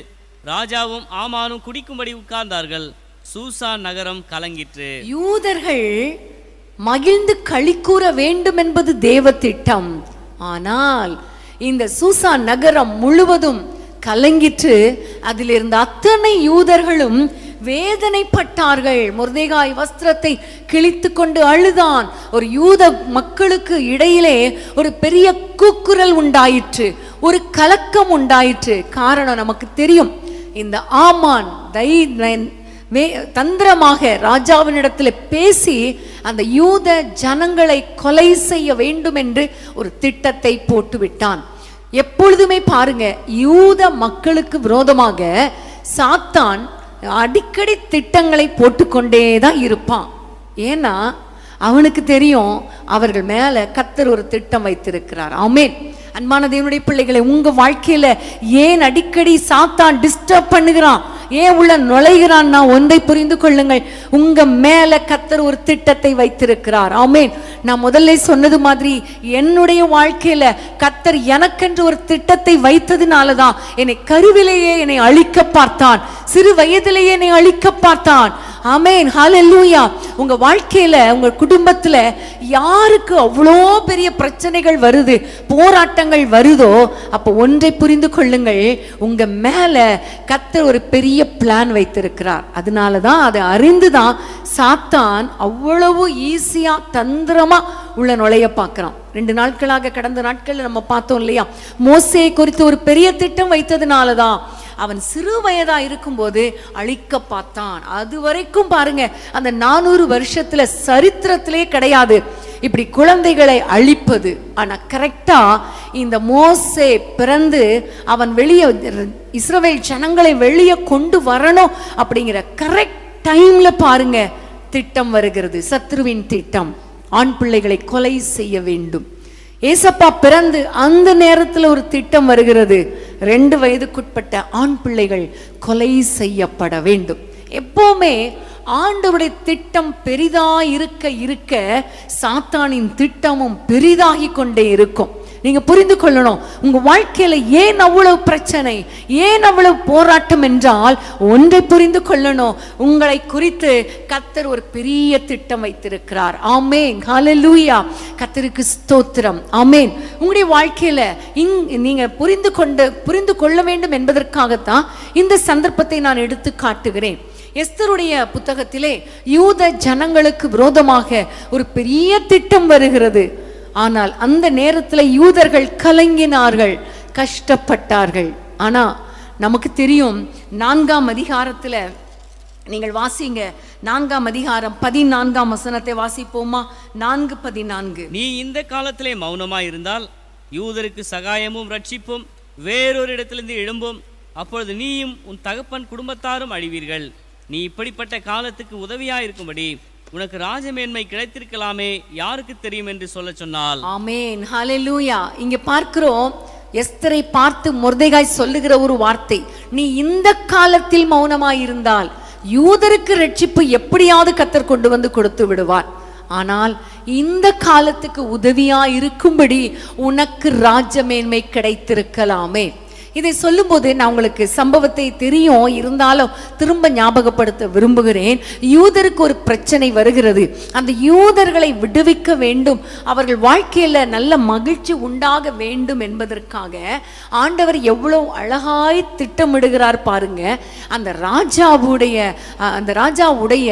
ராஜாவும் ஆமானும் குடிக்கும்படி உட்கார்ந்தார்கள். சூசான் நகரம் கலங்கிற்று. யூதர்கள்
மகிழ்ந்து களி கூற வேண்டும் என்பது தேவ திட்டம். ஆனால் இந்த சூசான் நகரம் முழுவதும் கலங்கிற்று. அதில் இருந்த அத்தனை யூதர்களும் வேதனைப்பட்டார்கள். மொர்தெகாய் வஸ்திரத்தை கிழித்து கொண்டு அழுதான். ஒரு யூத மக்களுக்கு இடையிலே ஒரு பெரிய கூக்குரல் உண்டாயிற்று, ஒரு கலக்கம் உண்டாயிற்று. காரணம் நமக்கு தெரியும். இந்த ஆமான் தந்திரமாக ராஜாவினிடத்தில் பேசி அந்த யூத ஜனங்களை கொலை செய்ய வேண்டும் என்று ஒரு திட்டத்தை போட்டு விட்டான். எப்பொழுதுமே பாருங்க, யூத மக்களுக்கு விரோதமாக சாத்தான் அடிக்கடி திட்டங்களை போட்டுக்கொண்டே தான் இருப்பான். ஏன்னா அவனுக்கு தெரியும் அவர்கள் மேல கர்த்தர் ஒரு திட்டம் வைத்திருக்கிறார். ஆமென். அன்பான தேவனுடைய பிள்ளைகளை, உங்க வாழ்க்கையில ஏன் அடிக்கடி சாத்தான் டிஸ்டர்ப் பண்ணுகிறான், ஏன் உள்ள நுழைகிறான்னா ஒன்றை புரிந்து கொள்ளுங்கள், உங்க மேல கர்த்தர் ஒரு திட்டத்தை வைத்திருக்கிறார். ஆமென். நான் முதல்ல சொன்னது மாதிரி என்னுடைய வாழ்க்கையில கர்த்தர் எனக்கென்று ஒரு திட்டத்தை வைத்ததுனாலதான் என்னை கருவிலேயே என்னை அழிக்க பார்த்தான், சிறு வயதிலேயே என்னை அழிக்க பார்த்தான். ஆமென், ஹalleluya. உங்க வாழ்க்கையில உங்க குடும்பத்துல யாருக்கு அவ்வளோ பெரிய பிரச்சனைகள் வருது, போராட்டங்கள் வருதோ, அப்போ ஒன்றை புரிந்து கொள்ளுங்கள், உங்க மேல கர்த்தர் ஒரு பெரிய பிளான் வைத்திருக்கிறார். அதனாலதான் அதை அறிந்துதான் சாத்தான் அவ்வளவு ஈஸியா தந்திரமா உள்ள நுழைய பார்க்கிறான். 2 நாட்களாக கடந்த நாட்கள்ல நம்ம பார்த்தோம் இல்லையா, மோசே குறித்து ஒரு பெரிய திட்டம் வைத்ததுனாலதான் அவன் சிறு வயதா இருக்கும்போது அழிக்க பார்த்தான். அது வரைக்கும் பாருங்க, அந்த 400 வருஷத்துல சரித்திரத்திலே கிடையாது இப்படி குழந்தைகளை அழிப்பது. ஆனா கரெக்டா இந்த மோசே பிறந்து அவன் வெளியே இஸ்ரவேல் ஜனங்களை வெளியே கொண்டு வரணும் அப்படிங்கிற கரெக்ட் டைம்ல பாருங்க திட்டம் வருகிறது, சத்ருவின் திட்டம். ஆண் பிள்ளைகளை கொலை செய்ய வேண்டும். ஏசப்பா பிறந்து அந்த நேரத்தில் ஒரு திட்டம் வருகிறது, 2 வயதுக்குட்பட்ட ஆண் பிள்ளைகள் கொலை செய்யப்பட வேண்டும். எப்பவுமே ஆண்டவருடைய திட்டம் பெரிதா இருக்க இருக்க சாத்தானின் திட்டமும் பெரிதாகி கொண்டே இருக்கும். நீங்க புரிந்து கொள்ளணும், உங்க வாழ்க்கையில ஏன் அவ்வளவு பிரச்சனை, ஏன் அவ்வளவு போராட்டம் என்றால் ஒன்றை புரிந்து கொள்ளணும், உங்களை குறித்து கர்த்தர் ஒரு பெரிய திட்டம் வைத்திருக்கிறார். ஆமென், ஹalleluya. கர்த்தருக்கு ஸ்தோத்திரம். ஆமென். உங்களுடைய வாழ்க்கையில நீங்க புரிந்து கொள்ள வேண்டும் என்பதற்காகத்தான் இந்த சந்தர்ப்பத்தை நான் எடுத்து காட்டுகிறேன். எஸ்தருடைய புத்தகத்திலே யூத ஜனங்களுக்கு விரோதமாக ஒரு பெரிய திட்டம் வருகிறது. ஆனால் அந்த நேரத்தில் யூதர்கள் கலங்கினார்கள், கஷ்டப்பட்டார்கள். ஆனா நமக்கு தெரியும், 4ஆம் அதிகாரத்துல நீங்கள் வாசிங்க, 4ஆம் அதிகாரம் 14ஆம் வசனத்தை வாசிப்போமா? 4:14.
நீ இந்த காலத்திலே மௌனமாய் இருந்தால் யூதருக்கு சகாயமும் ரட்சிப்பும் வேறொரு இடத்திலிருந்து எழும்பும், அப்பொழுது நீயும் உன் தகப்பன் குடும்பத்தாரும் அழிவீர்கள். நீ இப்படிப்பட்ட காலத்துக்கு உதவியாயிருக்கும்படி உனக்கு ராஜமேன்மை கிடைத்திருக்கலாமே, யாருக்கு தெரியும் என்று சொல்ல சொன்னால்.
ஆமென், ஹalleluya. இங்க பார்க்கிறோம், எஸ்தரை பார்த்து மொர்தெகாய் சொல்லுகிற ஒரு வார்த்தை, நீ இந்த காலத்தில் மௌனமாயிருந்தால் யூதருக்கு ரட்சிப்பு எப்படியாவது கர்த்தர் கொண்டு வந்து கொடுத்து விடுவார். ஆனால் இந்த காலத்துக்கு உதவியா இருக்கும்படி உனக்கு ராஜமேன்மை கிடைத்திருக்கலாமே. இதை சொல்லும் போது நான் உங்களுக்கு சம்பவத்தை தெரியும், இருந்தாலும் திரும்ப ஞாபகப்படுத்த விரும்புகிறேன். யூதருக்கு ஒரு பிரச்சனை வருகிறது, அந்த யூதர்களை விடுவிக்க வேண்டும், அவர்கள் வாழ்க்கையில நல்ல மகிழ்ச்சி உண்டாக வேண்டும் என்பதற்காக ஆண்டவர் எவ்வளவு அழகாய் திட்டமிடுகிறார் பாருங்க. அந்த ராஜாவுடைய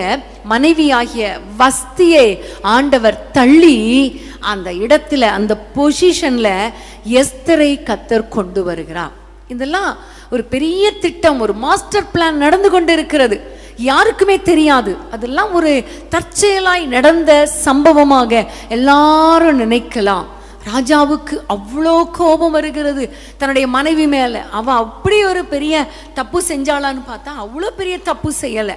மனைவியாகிய வஸ்தியை ஆண்டவர் தள்ளி அந்த இடத்துல, அந்த பொசிஷன்ல எஸ்தரை கர்த்தர் கொண்டு வருகிறார். இதெல்லாம் ஒரு பெரிய திட்டம், ஒரு மாஸ்டர் பிளான் நடந்து கொண்டு இருக்கிறது, யாருக்குமே தெரியாது. அதெல்லாம் ஒரு தற்செயலாய் நடந்த சம்பவமாக எல்லாரும் நினைக்கலாம். ராஜாவுக்கு அவ்வளோ கோபம் வருகிறது தன்னுடைய மனைவி மேல. அவ அப்படி ஒரு பெரிய தப்பு செஞ்சாளான்னு பார்த்தா அவ்வளோ பெரிய தப்பு செய்யலை,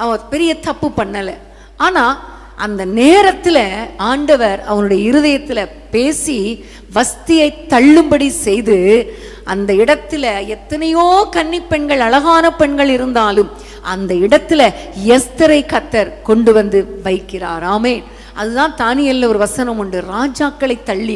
அவ பெரிய தப்பு பண்ணலை. ஆனா அந்த நேரத்துல ஆண்டவர் அவனுடைய இருதயத்துல பேசி வஸ்தியை தள்ளும்படி செய்து, அந்த இடத்துல எத்தனையோ கன்னி பெண்கள், அழகான பெண்கள் இருந்தாலும் அந்த இடத்துல எஸ்தரை கர்த்தர் கொண்டு வந்து வைக்கிறார். ஆமென். அதுதான் தானியேல்ல ஒரு வசனம் உண்டு, ராஜாக்களை தள்ளி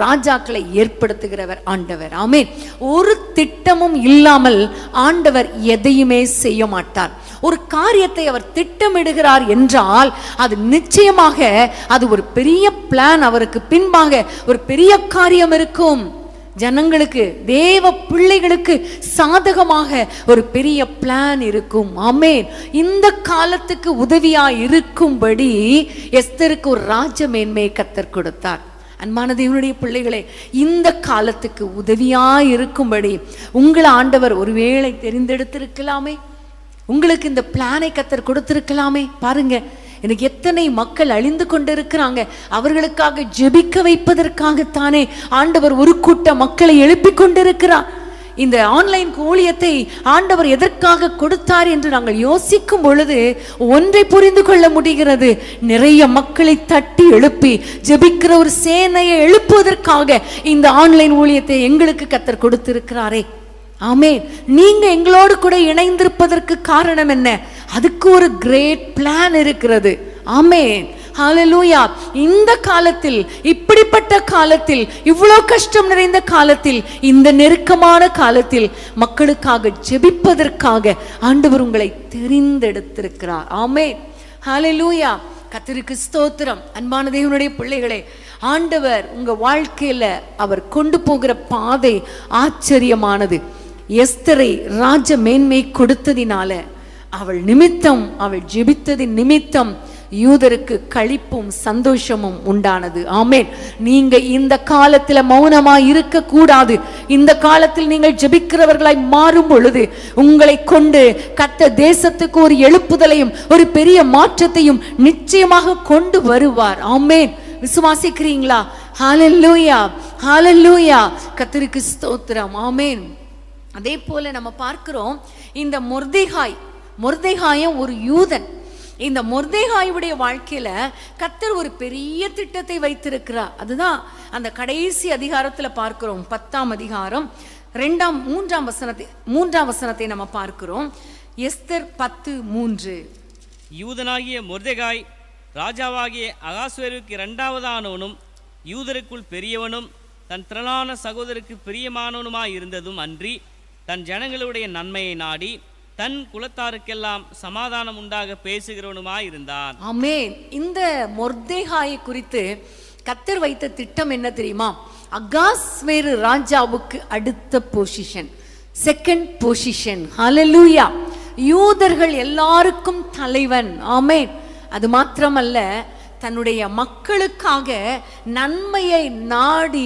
ராஜாக்களை ஏற்படுத்துகிறவர் ஆண்டவர். ஆமென். ஒரு திட்டமும் இல்லாமல் ஆண்டவர் எதையுமே செய்ய மாட்டார். ஒரு காரியத்தை அவர் திட்டமிடுகிறார் என்றால் அது நிச்சயமாக அது ஒரு பெரிய பிளான், அவருக்கு பின்பாக ஒரு பெரிய காரியம் இருக்கும். ஜனங்களுக்கு, தேவ பிள்ளைகளுக்கு சாதகமாக ஒரு பெரிய பிளான் இருக்கும். ஆமென். இந்த காலத்துக்கு உதவியா இருக்கும்படி எஸ்தருக்கு ஒரு ராஜமேன்மையை கர்த்தர் கொடுத்தார். அன்பான தேவனுடைய பிள்ளைகளே, இந்த காலத்துக்கு உதவியா இருக்கும்படி உங்களை ஆண்டவர் ஒருவேளை தெரிந்தெடுத்திருக்கலாமே, உங்களுக்கு இந்த பிளானை கர்த்தர் கொடுத்திருக்கலாமே. பாருங்க, எனக்கு எத்தனை மக்கள் அழிந்து கொண்டிருக்கிறாங்க, அவர்களுக்காக ஜெபிக்க வைப்பதற்காகத்தானே ஆண்டவர் ஒரு கூட்ட மக்களை எழுப்பி கொண்டிருக்கிறார். இந்த ஆன்லைன் ஊழியத்தை ஆண்டவர் எதற்காக கொடுத்தார் என்று நாங்கள் யோசிக்கும் பொழுது ஒன்றை புரிந்து கொள்ள முடிகிறது, நிறைய மக்களை தட்டி எழுப்பி ஜெபிக்கிற ஒரு சேனையை எழுப்புவதற்காக இந்த ஆன்லைன் ஊழியத்தை எங்களுக்கு கர்த்தர் கொடுத்திருக்கிறாரே. ஆமென். நீங்க எங்களோடு கூட இணைந்திருப்பதற்கு காரணம் என்ன? அதுக்கு ஒரு கிரேட் பிளான் இருக்கிறது. ஆமென், ஹalleluya. இந்த காலத்தில், இப்படிப்பட்ட காலத்தில், இவ்வளவு கஷ்டம் நிறைந்த காலத்தில், இந்த நெருக்கமான காலத்தில் மக்களுக்காக ஜெபிப்பதற்காக ஆண்டவர் உங்களை தெரிந்தெடுத்திருக்கிறார். ஆமென், ஹalleluya. கர்த்தருக்கு ஸ்தோத்திரம். அன்பான தேவனுடைய பிள்ளைகளே, ஆண்டவர் உங்க வாழ்க்கையில அவர் கொண்டு போகிற பாதை ஆச்சரியமானது. எஸ்தரை ராஜ மேன்மை கொடுத்ததினால, அவள் நிமித்தம், அவள் ஜெபித்ததின் நிமித்தம் யூதருக்கு களிப்பும் சந்தோஷமும் உண்டானது. ஆமென். நீங்க இந்த காலத்துல மௌனமாய் இருக்க கூடாது. இந்த காலத்தில் நீங்கள் ஜெபிக்கிறவர்களாய் மாறும் பொழுது உங்களை கொண்டு கர்த்தர் தேசத்துக்கு ஒரு எழுப்புதலையும் ஒரு பெரிய மாற்றத்தையும் நிச்சயமாக கொண்டு வருவார். ஆமென். விசுவாசிக்கிறீங்களா? ஹalleluya, ஹalleluya. கர்த்தருக்கு ஸ்தோத்திரம். ஆமென். அதே போல நம்ம பார்க்கிறோம், இந்த மொர்தெகாயும் ஒரு யூதன். இந்த மொர்தெகாயுடைய வாழ்க்கையில கர்த்தர் ஒரு பெரிய திட்டத்தை வைத்திருக்கிறார். அதுதான் அந்த கடைசி அதிகாரத்துல பார்க்கிறோம். 10ஆம் அதிகாரம் 3ஆம் வசனத்தை நம்ம பார்க்கிறோம். எஸ்தர் 10:3.
யூதனாகிய மொர்தெகாய் ராஜாவாகிய அகாஸ்வேருக்கு இரண்டாவதானவனும் யூதருக்குள் பெரியவனும் தன் திரளான சகோதரருக்கு பிரியமானவனுமாய் இருந்ததும் அன்றி, தன் ஜனங்களுடைய நன்மையை நாடி தன் குலத்தாருக்கெல்லாம் சமாதானம் உண்டாக பேசுகிறவனுமாய் இருந்தான்.
ஆமென். இந்த மொர்தெகாயை குறித்து கர்த்தர் வைத்த திட்டம் என்ன தெரியுமா? அகாஸ்வேரு ராஜாவுக்கு அடுத்த பொசிஷன், செகண்ட் பொசிஷன். ஹalleluya. யூதர்கள் எல்லாருக்கும் தலைவன். ஆமென். அது மாத்திரமல்ல, தன்னுடைய மக்களுக்காக நன்மையை நாடி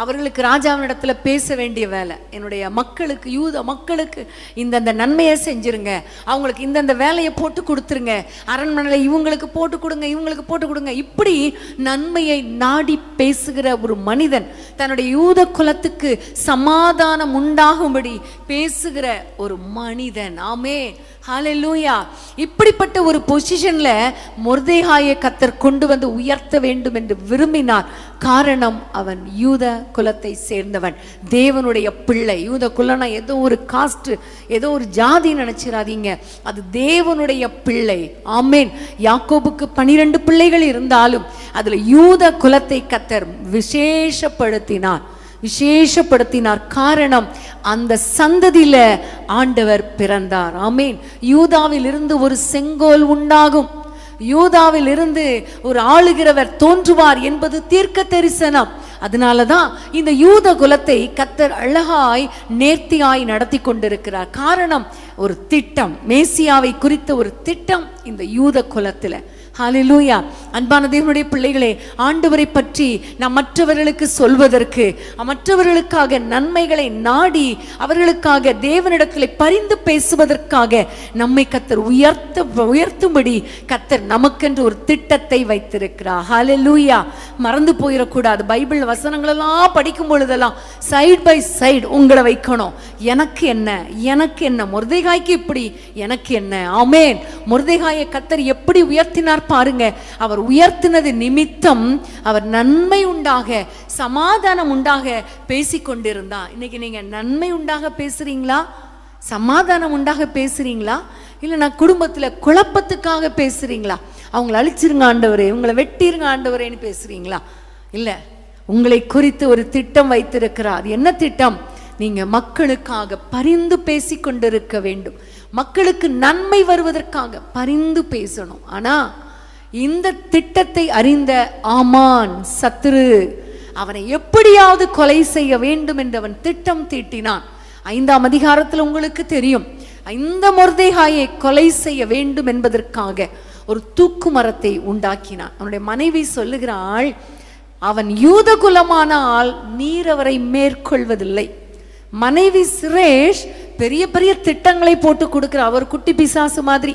அவர்களுக்கு ராஜாவினிடத்துல பேச வேண்டிய வேலை. என்னுடைய மக்களுக்கு, யூத மக்களுக்கு இந்த நன்மையை செஞ்சிருங்க, அவங்களுக்கு இந்த வேலையை போட்டு கொடுத்துருங்க, அரண்மனையில் இவங்களுக்கு போட்டு கொடுங்க, இவங்களுக்கு போட்டு கொடுங்க. இப்படி நன்மையை நாடி பேசுகிற ஒரு மனிதன், தன்னுடைய யூத குலத்துக்கு சமாதானம் உண்டாகும்படி பேசுகிற ஒரு மனிதன். ஆமே, ஹalleluya. இப்படிப்பட்ட ஒரு பொசிஷன்ல மொர்தெகாயை கர்த்தர் கொண்டு வந்து உயர்த்த வேண்டும் என்று விரும்பினார். காரணம், அவன் யூத குலத்தை சேர்ந்தவன், தேவனுடைய பிள்ளை. யூத குலம்னா ஏதோ ஒரு காஸ்ட், ஏதோ ஒரு ஜாதி நினைச்சிடாதீங்க, அது தேவனுடைய பிள்ளை. ஆமென். யாக்கோபுக்கு 12 பிள்ளைகள் இருந்தாலும் அதுல யூத குலத்தை கர்த்தர் விசேஷப்படுத்தினார். காரணம், அந்த சந்ததியில ஆண்டவர் பிறந்தார். ஆமென். யூதாவில் இருந்து ஒரு செங்கோல் உண்டாகும், யூதாவில் இருந்து ஒரு ஆளுகிறவர் தோன்றுவார் என்பது தீர்க்க தரிசனம். அதனாலதான் இந்த யூத குலத்தை கர்த்தர் அழகாய் நேர்த்தியாய் நடத்தி கொண்டிருக்கிறார். காரணம், ஒரு திட்டம், மேசியாவை குறித்த ஒரு திட்டம் இந்த யூத குலத்துல. ஹalleluya. அன்பான தேவனுடைய பிள்ளைகளே, ஆண்டவரை பற்றி நாம் மற்றவர்களுக்கு சொல்வதற்கு, மற்றவர்களுக்காக நன்மைகளை நாடி அவர்களுக்காக தேவனிடத்தில் பரிந்து பேசுவதற்காக நம்மை கர்த்தர் உயர்த்தும்படி கர்த்தர் நமக்கென்று ஒரு திட்டத்தை வைத்திருக்கிறார். ஹalleluya. மறந்து போயிடக்கூடாது. பைபிள் வசனங்களெல்லாம் படிக்கும் பொழுதெல்லாம் சைட் பை சைடு உங்களை வைக்கணும். எனக்கு என்ன, மொர்தெகாய்க்கு இப்படி, எனக்கு என்ன. ஆமென். மொர்தெகாயை கர்த்தர் எப்படி உயர்த்தினார் பாருங்க. அவர் உயர்த்தினது நிமித்தம் அவர் நன்மை உண்டாக, சமாதானம் உண்டாக பேசிக்கொண்டிருந்தார். இன்னைக்கு நீங்க நன்மை உண்டாக பேசுறீங்களா? சமாதானம் உண்டாக பேசுறீங்களா? இல்ல நான் குடும்பத்துல குழப்பத்துக்காக பேசுறீங்களா? அவங்களை அழிச்சிருங்க ஆண்டவரே, உங்களை வெட்டிருங்க ஆண்டவரேன்னு பேசுறீங்களா? இல்ல, உங்களை குறித்து ஒரு திட்டம் வைத்திருக்கிறார். என்ன திட்டம்? நீங்க மக்களுக்காக பரிந்து பேசி கொண்டிருக்க வேண்டும். மக்களுக்கு நன்மை வருவதற்காக பரிந்து பேசணும். ஆனா இந்த திட்டத்தை அறிந்த ஆமான் சத்துரு அவனை எப்படியாவது கொலை செய்ய வேண்டும் என்று அவன் திட்டம் தீட்டினான். 5ஆம் அதிகாரத்தில் உங்களுக்கு தெரியும், இந்த மொர்தெகாயை கொலை செய்ய வேண்டும் என்பதற்காக ஒரு தூக்கு மரத்தை உண்டாக்கினான். அவனுடைய மனைவி சொல்லுகிறாள், அவன் யூத குலமானால் நீர் அவரை மேற்கொள்வதில்லை. மனைவி சுரேஷ் பெரிய பெரிய திட்டங்களை போட்டு கொடுக்கிறார், அவர் குட்டி பிசாசு மாதிரி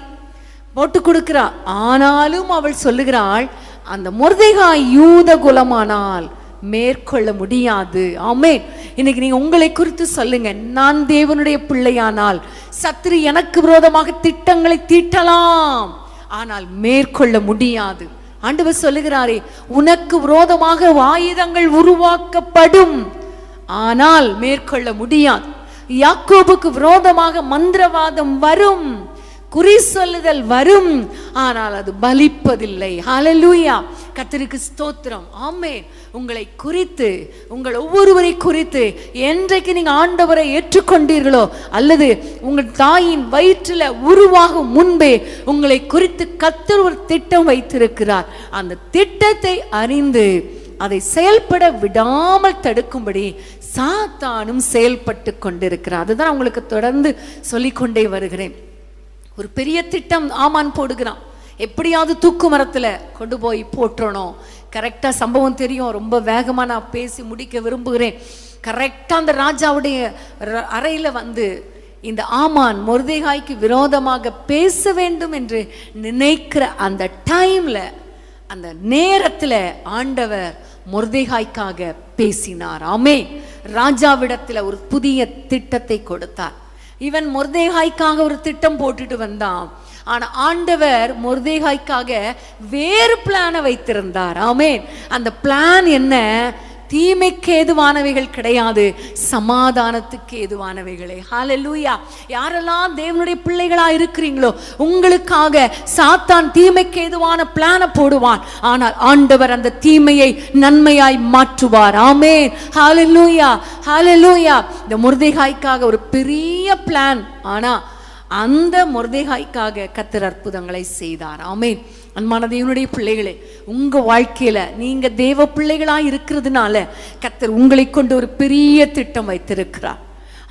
போட்டு கொடுக்கிறார். ஆனாலும் அவள் சொல்லுகிறாள், அந்த மொர்தெகாய் யூத குலமானால் மேற்கொள்ள முடியாது. ஆமென். இன்னைக்கு நீங்க உங்களை குறித்து சொல்லுங்க, நான் தேவனுடைய பிள்ளையானால் சத்துரு எனக்கு விரோதமாக திட்டங்களை தீட்டலாம், ஆனால் மேற்கொள்ள முடியாது. ஆண்டவர் சொல்லுகிறாரே, உனக்கு விரோதமாக ஆயுதங்கள் உருவாக்கப்படும், ஆனால் மேற்கொள்ள முடியாது. யாக்கோபுக்கு விரோதமாக மந்திரவாதம் வரும், குறி சொல்லுதல் வரும், ஆனால் அது பலிப்பதில்லை. ஹல்லேலூயா, கர்த்தருக்கு ஸ்தோத்திரம். ஆமென். உங்களை குறித்து, உங்கள் ஒவ்வொருவரை குறித்து என்றைக்கு நீங்க ஆண்டவரை ஏற்றுக்கொண்டீர்களோ, அல்லது உங்கள் தாயின் வயிற்றில் உருவாகும் முன்பே உங்களை குறித்து கர்த்தர் ஒரு திட்டம் வைத்திருக்கிறார். அந்த திட்டத்தை அறிந்து அதை செயல்பட விடாமல் தடுக்கும்படி சாத்தானும் செயல்பட்டு கொண்டிருக்கிறார். அதுதான் உங்களுக்கு தொடர்ந்து சொல்லிக்கொண்டே வருகிறேன். ஒரு பெரிய திட்டம் ஆமான் போடுகிறான். எப்படியாவது தூக்கு மரத்துல கொண்டு போய் போட்டுறணும். கரெக்டா சம்பவம் தெரியும், ரொம்ப வேகமா நான் பேசி முடிக்க விரும்புகிறேன். கரெக்டா அந்த ராஜாவுடைய அறையில வந்து இந்த ஆமான் மொர்தெகாய்க்கு விரோதமாக பேச வேண்டும் என்று நினைக்கிற அந்த டைம்ல, அந்த நேரத்துல ஆண்டவர் மொர்தெகாய்க்காக பேசினார். ஆமென். ராஜாவிடத்துல ஒரு புதிய திட்டத்தை கொடுத்தார். இவன் மொர்தெகாய்க்காக ஒரு திட்டம் போட்டுட்டு வந்தான். ஆனா ஆண்டவர் மொர்தெகாய்க்காக வேறு பிளானை வைத்திருந்தார். ஆமென். அந்த பிளான் என்ன? தீமைக்கு ஏதுவானவைகள் கிடையாது, சமாதானத்துக்கு ஏதுவானவைகளே. ஹல்லேலூயா. யாரெல்லாம் தேவனுடைய பிள்ளைகளா இருக்கிறீங்களோ, உங்களுக்காக சாத்தான் தீமைக்கு ஏதுவான பிளானை போடுவான், ஆனால் ஆண்டவர் அந்த தீமையை நன்மையாய் மாற்றுவார். ஆமென். ஹல்லேலூயா, ஹல்லேலூயா. இந்த மொர்தெகாய்க்காக ஒரு பெரிய பிளான், ஆனா அந்த மொர்தெகாய்க்காக கர்த்தர் அற்புதங்களை செய்தார். ஆமென். அன்பான தேவனுடைய பிள்ளைகளே, உங்க வாழ்க்கையில நீங்க தேவ பிள்ளைகளா இருக்கிறதுனால கர்த்தர் உங்களை கொண்டு ஒரு பெரிய திட்டம் வைத்திருக்கிறார்.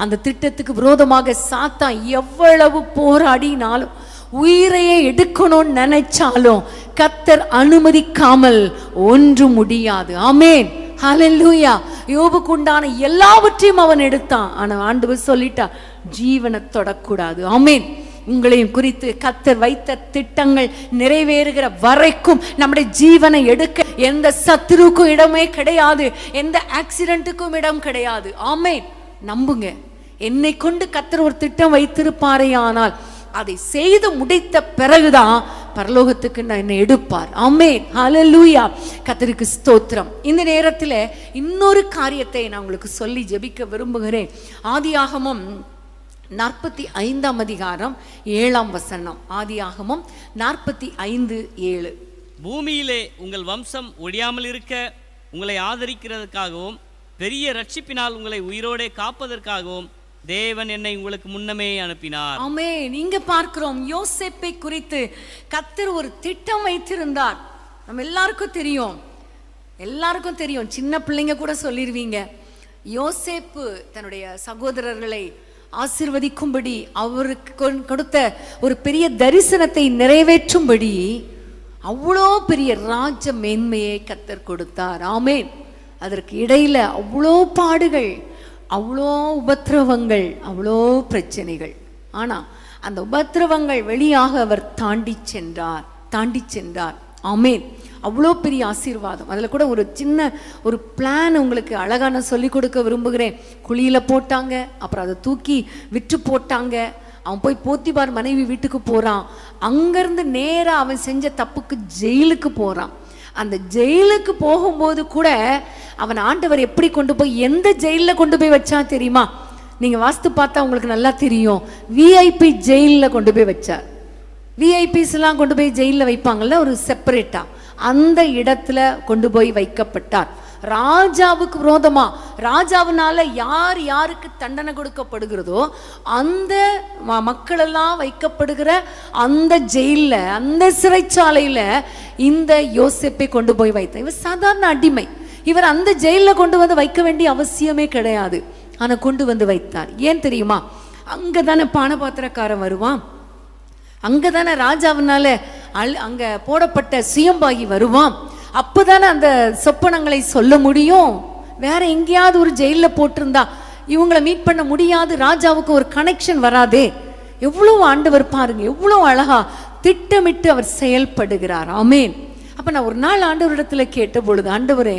அந்த திட்டத்துக்கு விரோதமாக சாத்தான் எவ்வளவு போராடினாலும், உயிரையே எடுக்கணும்னு நினைச்சாலும் கர்த்தர் அனுமதிக்காமல் ஒன்றும் முடியாது. ஆமென். ஹல்லேலூயா. யோபுக்கு உண்டான எல்லாவற்றையும் அவன் எடுத்தான், ஆனா ஆண்டவர் சொல்லிட்டா ஜீவனை தொடக்கூடாது. ஆமென். உங்களையும் குறித்து கர்த்தர் வைத்த திட்டங்கள் நிறைவேறுகிற வரைக்கும் நம்முடைய ஜீவனை எடுக்க எந்த சத்துருக்கும் இடமே கிடையாது, எந்த ஆக்சிடென்ட்டுக்கும் இடம் கிடையாது. ஆமென். நம்புங்க, என்னை கொண்டு கர்த்தர் ஒரு திட்டம் வைத்திருப்பாரே, ஆனால் அதை செய்து முடித்த பிறகுதான் பரலோகத்துக்கு நான் என்னை எடுப்பார். ஆமென். ஹல்லேலூயா. கர்த்தருக்கு ஸ்தோத்திரம். இந்த நேரத்தில் இன்னொரு காரியத்தை நான் உங்களுக்கு சொல்லி ஜெபிக்க விரும்புகிறேன். ஆதியாகமம் 45 அதிகாரம் 7 வசனம். ஆதியாகமம் 45:7.
பூமியிலே உங்கள் வம்சம் ஒழியாமல் இருக்க உங்களை ஆதரிக்கிறதுக்காகவும் பெரிய ரட்சிப்பினால் உங்களை உயிரோடே காப்பதற்காகவும் தேவன் என்னை உங்களுக்கு முன்னமே அனுப்பினார்.
ஆமென். நீங்க பார்க்கிறோம், யோசேப்பை குறித்து கர்த்தர் ஒரு திட்டம் வைத்திருந்தார். நம்ம எல்லாருக்கும் தெரியும், சின்ன பிள்ளைங்க கூட சொல்லிடுவீங்க, யோசேப்பு தன்னுடைய சகோதரர்களை ஆசீர்வதிக்கும்படி அவருக்கு கொடுத்த ஒரு பெரிய தரிசனத்தை நிறைவேற்றும்படி அவ்வளோ பெரிய ராஜ மேன்மையை கர்த்தர் கொடுத்தார். ஆமென். அதற்கு இடையில அவ்வளோ பாடுகள், அவ்வளோ உபத்திரவங்கள், அவ்வளோ பிரச்சனைகள். ஆனா அந்த உபத்திரவங்கள் வெளியாக அவர் தாண்டி சென்றார். ஆமென். அவ்வளோ பெரிய ஆசீர்வாதம். அதில் கூட ஒரு சின்ன ஒரு பிளான் உங்களுக்கு அழகாக நான் சொல்லிக் கொடுக்க விரும்புகிறேன். குழியில் போட்டாங்க, அப்புறம் அதை தூக்கி விற்று போட்டாங்க. அவன் போய் போத்திபார் மனைவி வீட்டுக்கு போகிறான். அங்கேருந்து நேராக அவன் செஞ்ச தப்புக்கு ஜெயிலுக்கு போகிறான். அந்த ஜெயிலுக்கு போகும்போது கூட அவன் ஆண்டவர் எப்படி கொண்டு போய் எந்த ஜெயிலில் கொண்டு போய் வச்சா தெரியுமா? நீங்கள் வாஸ்து பார்த்தா உங்களுக்கு நல்லா தெரியும். விஐபி ஜெயிலில் கொண்டு போய் வச்சார். விஐபிஸ்லாம் கொண்டு போய் ஜெயிலில் வைப்பாங்கள்ல, ஒரு செப்பரேட்டா, அந்த இடத்துல கொண்டு போய் வைக்கப்பட்டார். ராஜாவுக்கு விரோதமா, ராஜாவினால யார் யாருக்கு தண்டனை கொடுக்கப்படுகிறதோ அந்த மக்களெல்லாம் வைக்கப்படுகிற அந்த ஜெயில, அந்த சிறைச்சாலையில இந்த யோசேப்பை கொண்டு போய் வைத்தார். இவர் சாதாரண அடிமை. இவர் அந்த ஜெயில கொண்டு வந்து வைக்க வேண்டிய அவசியமே கிடையாது, ஆனா கொண்டு வந்து வைத்தார். ஏன் தெரியுமா? அங்கதானே பானபாத்திரக்காரன் வருவான், அங்கதானே ராஜாவினால அங்க போடப்பட்ட சுயம்பாகி வருவான். அப்பதானே அந்த சொப்பனங்களை சொல்ல முடியும். வேற எங்கேயாவது ஒரு ஜெயில போட்டிருந்தா இவங்களை மீட் பண்ண முடியாது, ராஜாவுக்கு ஒரு கனெக்ஷன் வராதே. எவ்வளவு ஆண்டவர் பாருங்க, எவ்வளவு அழகா திட்டமிட்டு அவர் செயல்படுகிறார். ஆமென். அப்ப நான் ஒரு நாள் ஆண்டவரிடத்துல கேட்ட பொழுது, ஆண்டவரே,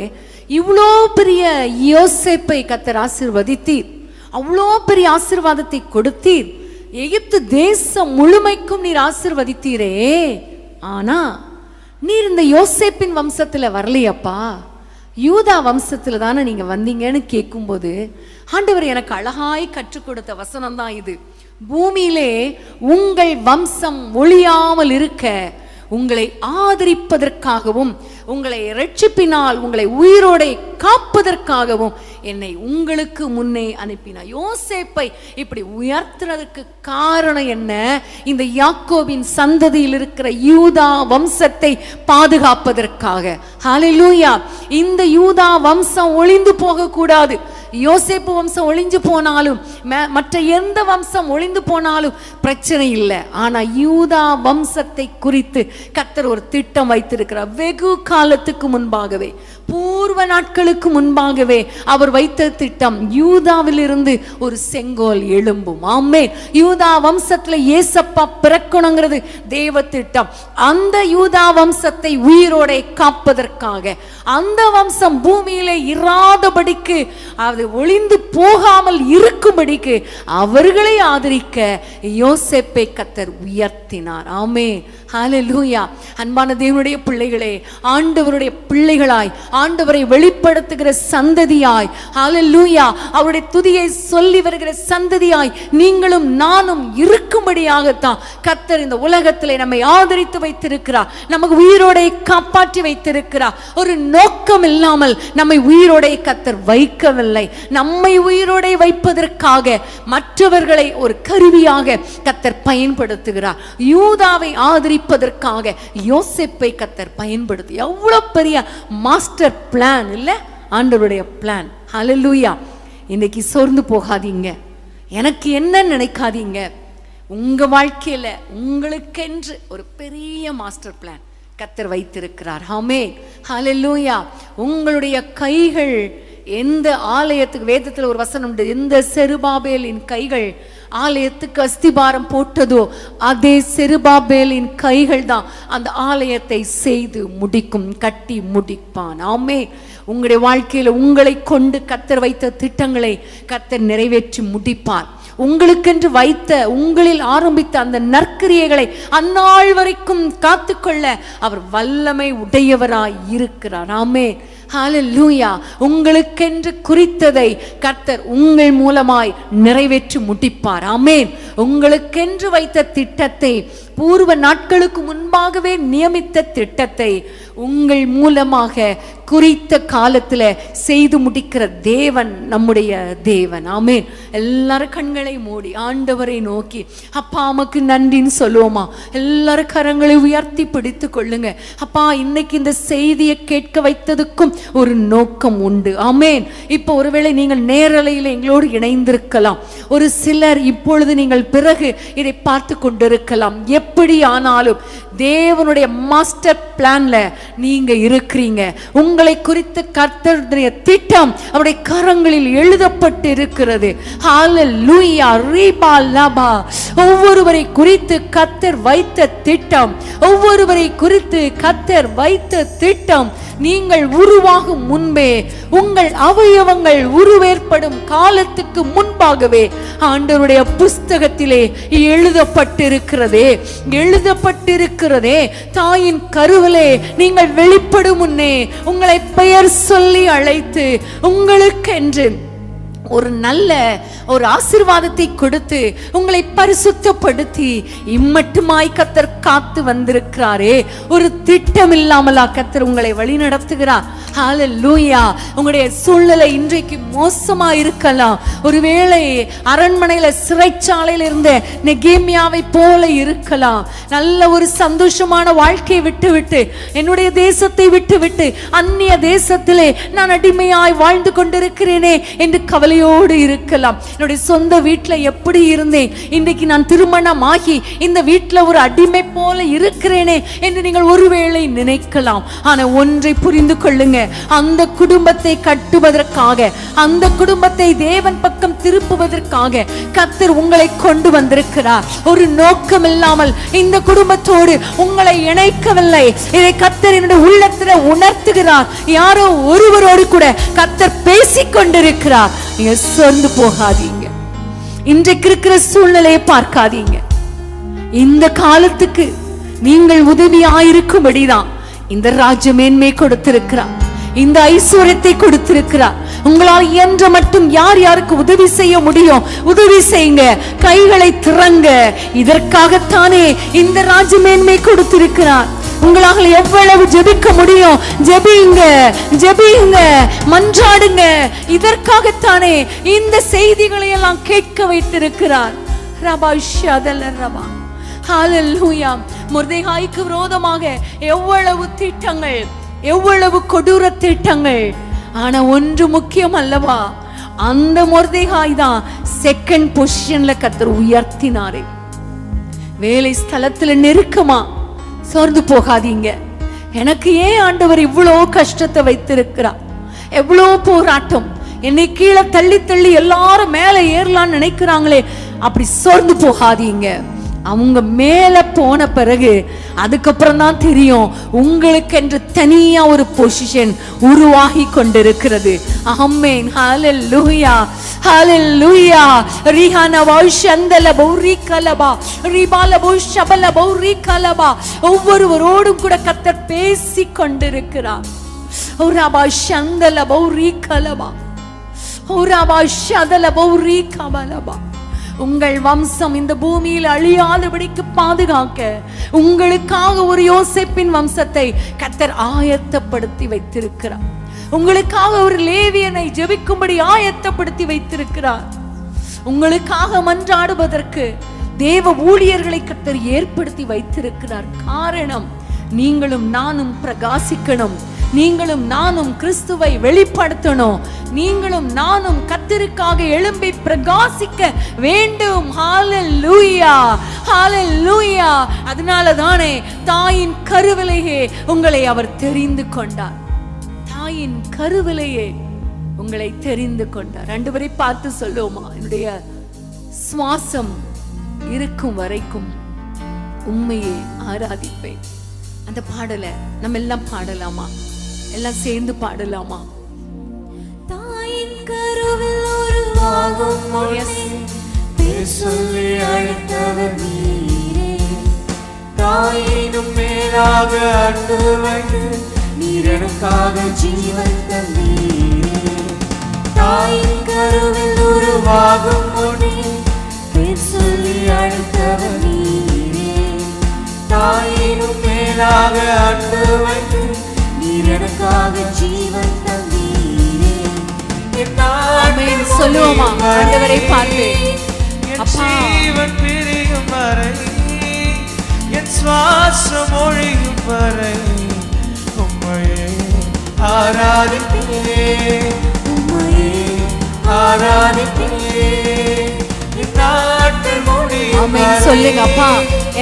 இவ்வளோ பெரிய யோசேப்பை கர்த்தர் ஆசீர்வதித்தீர், அவ்வளோ பெரிய ஆசீர்வாதத்தை கொடுத்தீர், எகிப்து தேசம் முழுமைக்கும் நீர் ஆசீர்வதித்தீரே, ஆனா நீர் இந்த யோசேப்பின் வம்சத்துல வரலையப்பா. யூதா வம்சத்துல தானே நீங்க வந்தீங்கன்னு கேட்கும்போது ஆண்டவர் எனக்கு அழகாய் கற்றுக் கொடுத்த வசனம் தான் இது. பூமியிலே உங்கள் வம்சம் ஒழியாமல் இருக்க உங்களை ஆதரிப்பதற்காகவும் உங்களை இரட்சிப்பினால் உங்களை உயிரோடே காப்பதற்காகவும் என்னை உங்களுக்கு முன்னே அனுப்பினார். யோசேப்பை இப்படி உயர்த்துறதுக்கு காரணம் என்ன? இந்த யாக்கோபின் சந்ததியில் இருக்கிற யூதா வம்சத்தை பாதுகாப்பதற்காக. ஹல்லேலூயா. இந்த யூதா வம்சம் ஒளிந்து போக கூடாது. யோசேப்பு வம்சம் ஒளிஞ்சு போனாலும் மற்ற எந்த வம்சம் ஒளிந்து போனாலும் பிரச்சனை இல்லை. ஆனா யூதா வம்சத்தை குறித்து கர்த்தர் ஒரு திட்டம் வைத்திருக்கிறார். வெகு காலத்துக்கு முன்பாகவே, பூர்வ நாட்களுக்கு முன்பாகவே அவர் வைத்த திட்டம், யூதாவில் இருந்து ஒரு செங்கோல் எழும்பும். ஆமென். யூதா வம்சத்துல ஏசப்பா பிறக்கணுங்கிறது தேவ திட்டம். அந்த யூதா வம்சத்தை உயிரோட காப்பதற்காக, அந்த வம்சம் பூமியிலே இராதபடிக்கு, அது ஒளிந்து போகாமல் இருக்கும்படிக்கு அவர்களை ஆதரிக்க யோசேப்பை கர்த்தர் உயர்த்தினார். ஆமென். ஹல்லேலூயா. அன்பான தேவனுடைய பிள்ளைகளே, ஆண்டவருடைய பிள்ளைகளாய், ஆண்டவரை வெளிப்படுத்துகிற சந்ததியாய், ஹல்லேலூயா, அவருடைய துதியை சொல்லி வருகிற சந்ததியாய் நீங்களும் நானும் இருக்கும்படியாகத்தான் கர்த்தர் இந்த உலகத்திலே நம்மை ஆதரித்து வைத்திருக்கிறார். நமக்கு உயிரோட காப்பாற்றி வைத்திருக்கிறார். ஒரு நோக்கம் இல்லாமல் நம்மை உயிரோட கர்த்தர் வைக்கவில்லை. நம்மை உயிரோட வைப்பதற்காக மற்றவர்களை ஒரு கருவியாக கர்த்தர் பயன்படுத்துகிறார். யூதாவை ஆதரிப்பதற்காக யோசேப்பை கர்த்தர் பயன்படுத்தி, எவ்வளவு பெரிய மாஸ்டர் பிளான் இல்ல ஆண்டவருடைய பிளான். ஹல்லேலூயா. இன்னைக்கு சோர்ந்து போகாதீங்க, எனக்கு என்ன நினைக்காதீங்க. உங்க வாழ்க்கையில உங்களுக்கென்று ஒரு பெரிய மாஸ்டர் பிளான் கர்த்தர் வைத்திருக்கிறார். ஆமென். ஹல்லேலூயா. உங்களுடைய கைகள் எந்த ஆலயத்துக்கு, வேதத்துல ஒரு வசனம் உண்டு, எந்த செருபாபேலின் கைகள் ஆலயத்துக்கு அஸ்திபாரம் போட்டதோ அதே செருபாபேலின் கைகள் தான் அந்த ஆலயத்தை செய்து முடிக்கும், கட்டி முடிப்பான். ஆமே. உங்களுடைய வாழ்க்கையில உங்களை கொண்டு கர்த்தர் வைத்த திட்டங்களை கர்த்தர் நிறைவேற்றி முடிப்பார். உங்களுக்கென்று வைத்த, உங்களில் ஆரம்பித்த அந்த நற்கிரியைகளை அந்நாள் வரைக்கும் காத்துக்கொள்ள அவர் வல்லமை உடையவராய் இருக்கிறார். ஆமென். ஹல்லேலூயா. உங்களுக்கென்று குறித்ததை கர்த்தர் உங்கள் மூலமாய் நிறைவேற்றி முடிப்பார். ஆமென். உங்களுக்கென்று வைத்த திட்டத்தை, பூர்வ நாட்களுக்கு முன்பாகவே நியமித்த திட்டத்தை உங்கள் மூலமாக குறித்த காலத்துல செய்து முடிக்கிற தேவன் நம்முடைய தேவன். ஆமென். எல்லாரும் கண்களை மூடி ஆண்டவரை நோக்கி அப்பா உமக்கு நன்றின்னு சொல்லுவோமா? எல்லாரும் கரங்களை உயர்த்தி பிடித்து கொள்ளுங்க. அப்பா, இன்னைக்கு இந்த செய்தியை கேட்க வைத்ததுக்கும் ஒரு நோக்கம் உண்டு. ஆமென். இப்போ ஒருவேளை நீங்கள் நேரலையில் எங்களோடு இணைந்திருக்கலாம். ஒரு சிலர் இப்பொழுது நீங்கள் பிறகு இதை பார்த்து கொண்டிருக்கலாம். எப்படி ஆனாலும் தேவனுடைய மாஸ்டர் பிளான்ல நீங்க இருக்கிறீங்க. உங்களை குறித்து கர்த்தருடைய திட்டம் அவருடைய கரங்களில் எழுதப்பட்டு இருக்கிறது. ஹல்லேலூயா. ரீபா லபா. ஒவ்வொருவரை குறித்து கர்த்தர் வைத்த திட்டம், ஒவ்வொருவரை குறித்து கர்த்தர் வைத்த திட்டம் நீங்கள் உருவாகும் முன்பே, உங்கள் அவயவங்கள் உருவேற்படும் காலத்துக்கு முன்பாகவே ஆண்டவருடைய புஸ்தகத்திலே எழுதப்பட்டிருக்கிறதே, எழுதப்பட்டிருக்கிறதே. தாயின் கருவிலே நீங்கள் வெளிப்படும் முன்னே உங்களை பெயர் சொல்லி அழைத்து உங்களுக்கென்று ஒரு நல்ல ஒரு ஆசீர்வாதத்தை கொடுத்து உங்களை பரிசுத்தப்படுத்தி இம்மட்டுமாய் கர்த்தர் காத்து வந்திருக்கிறாரே. ஒரு திட்டம் இல்லாமலா கர்த்தர் உங்களை வழி நடத்துகிறார். ஹல்லேலூயா. உங்களுடைய சூழ்நிலை இன்றைக்கு மோசமா இருக்கலாம். ஒருவேளை அரண்மனையில சிறைச்சாலையில் இருந்த நெகேமியாவை போல இருக்கலாம். நல்ல ஒரு சந்தோஷமான வாழ்க்கையை விட்டுவிட்டு, என்னுடைய தேசத்தை விட்டுவிட்டு அந்நிய தேசத்திலே நான் அடிமையாய் வாழ்ந்து கொண்டிருக்கிறேனே என்று கவலையோடு இருக்கலாம். என்னுடைய சொந்த வீட்டுல எப்படி இருந்தேன், இன்றைக்கு நான் திருமணம் ஆகி இந்த வீட்டுல ஒரு அடிமை போல இருக்கிறேனே என்று நீங்கள் ஒருவேளை நினைக்கலாம். ஆனா ஒன்றை புரிந்து கொள்ளுங்க, அந்த குடும்பத்தை கட்டுவதற்காக, அந்த குடும்பத்தை தேவன் பக்கம் திருப்புவதற்காக கர்த்தர் உங்களை கொண்டு வந்திருக்கிறார். ஒரு நோக்கம் இல்லாமல் இந்த குடும்பத்தோடு உங்களை இணைக்கவில்லை. இதை கர்த்தர் என்னுடைய உள்ளத்துல உணர்த்துகிறார். யாரோ ஒருவரோடு கூட கர்த்தர் பேசிக் கொண்டிருக்கிறார். நீங்க சொர்ந்து போகாதீங்க. இன்றைக்கு இருக்கிற சூழ்நிலையை பார்க்காதீங்க. இந்த காலத்துக்கு நீங்கள் உதவியாயிருக்கும்படிதான் இந்த ராஜ்ய மேன்மை கொடுத்திருக்கிறார். இந்த ஐஸ்வர்யத்தை கொடுத்திருக்கிறார். உங்களால் இயன்ற மட்டும் யார் யாருக்கு உதவி செய்ய முடியும் உதவி செய்யுங்க, கைகளை திறங்க. இதற்காகத்தானே இந்த ராஜ்யமேன்மை கொடுத்திருக்கிறார். உங்களால் எவ்வளவு ஜெபிக்க முடியும் ஜெபிங்க, ஜெபிங்க, மன்றாடுங்க. இதற்காகத்தானே இந்த செய்திகளை எல்லாம் கேட்க வைத்திருக்கிறார். ரபா ஷதல ரபா. ஹல்லேலூயா. மொர்தெகாய்க்கு விரோதமாக எவ்வளவு திட்டங்கள், எவ்வளவு கொடூர திட்டங்கள். ஆனா ஒன்று முக்கியம் அல்லவா, அந்த மொர்தெகாய் தான் செகண்ட் பொசிஷன்ல கர்த்தர் உயர்த்தினாரே. வேலை ஸ்தலத்துல நெருக்கமா சோர்ந்து போகாதீங்க. எனக்கு ஏன் ஆண்டவர் இவ்வளோ கஷ்டத்தை வைத்திருக்கிறார், எவ்வளோ போராட்டம், என்னை கீழே தள்ளி தள்ளி எல்லாரும் மேலே ஏறலான்னு நினைக்கிறாங்களே, அப்படி சோர்ந்து போகாதீங்க. அவங்க மேல போன பிறகு அதுக்கப்புறம் தான் தெரியும் உங்களுக்கு என்று தனியா ஒரு பொசிஷன் உருவாகி கொண்டிருக்கிறது. ஆமென். ஹல்லேலூயா, ஹல்லேலூயா. ரிஹானா வௌஷந்தல பௌரி கலபா ரிபால பௌஷபல பௌரி கலபா. ஒவ்வொருவரோடும் கூட கர்த்தர் பேசி கொண்டிருக்கிறார். ஓராபா ஷந்தல பௌரி கலபா ஓராபா ஷதல பௌரி கபலபா. உங்கள் வம்சம் இந்த பூமியில் அழியாதபடிக்கு பாதுகாக்க உங்களுக்காக ஒரு யோசேப்பின் வம்சத்தை கர்த்தர் ஆயத்தப்படுத்தி வைத்திருக்கிறார். உங்களுக்காக ஒரு லேவியனை ஜெபிக்கும்படி ஆயத்தப்படுத்தி வைத்திருக்கிறார். உங்களுக்காக மன்றாடுவதற்கு தேவ ஊழியர்களை கர்த்தர் ஏற்படுத்தி வைத்திருக்கிறார். காரணம், நீங்களும் நானும் பிரகாசிக்கணும், நீங்களும் நானும் கிறிஸ்துவை வெளிப்படுத்தணும், நீங்களும் நானும் கர்த்தருக்காக எழும்பி பிரகாசிக்க வேண்டும். ஹல்லேலூயா, ஹல்லேலூயா. அதனால தானே தாயின் கருவிலேயே உங்களை அவர் தெரிந்து கொண்டார். தாயின் கருவிலேயே உங்களை தெரிந்து கொண்டார். ரெண்டு பேரை பார்த்து சொல்லுவோமா, என்னுடைய சுவாசம் இருக்கும் வரைக்கும் உண்மையை ஆராதிப்பேன். அந்த பாடலை நம்ம எல்லாம் பாடலாமா? எல்லாம் சேர்ந்து பாடலாமா?
தாயின் கருவில் உருவாகும் பேர் சொல்லி அழைத்தவர் நீரே. தாயினும் மேலாக அன்பு வைத்து நீர் எனக்காக ஜீவன் தந்தீரே. தாயின் கருவில் உருவாகும் பேர் சொல்லி அழைத்தவர் நீரே. தாயினும் மேலாக அன்பு வைத்து நீர் எனக்காக ஜீவன் தந்தீரே.
ஆமென். சொல்லுவோமா ஆண்டவரை பார்த்து, அப்பா
ஜீவன் பிரியும் வரை, என் சுவாசம் ஒழியும் வரை உம்மையே ஆராதிப்பேன், உம்மையே ஆராதிப்பேன். என் நாட்கள் முடியும்.
ஆமென். சொல்லுங்க, அப்பா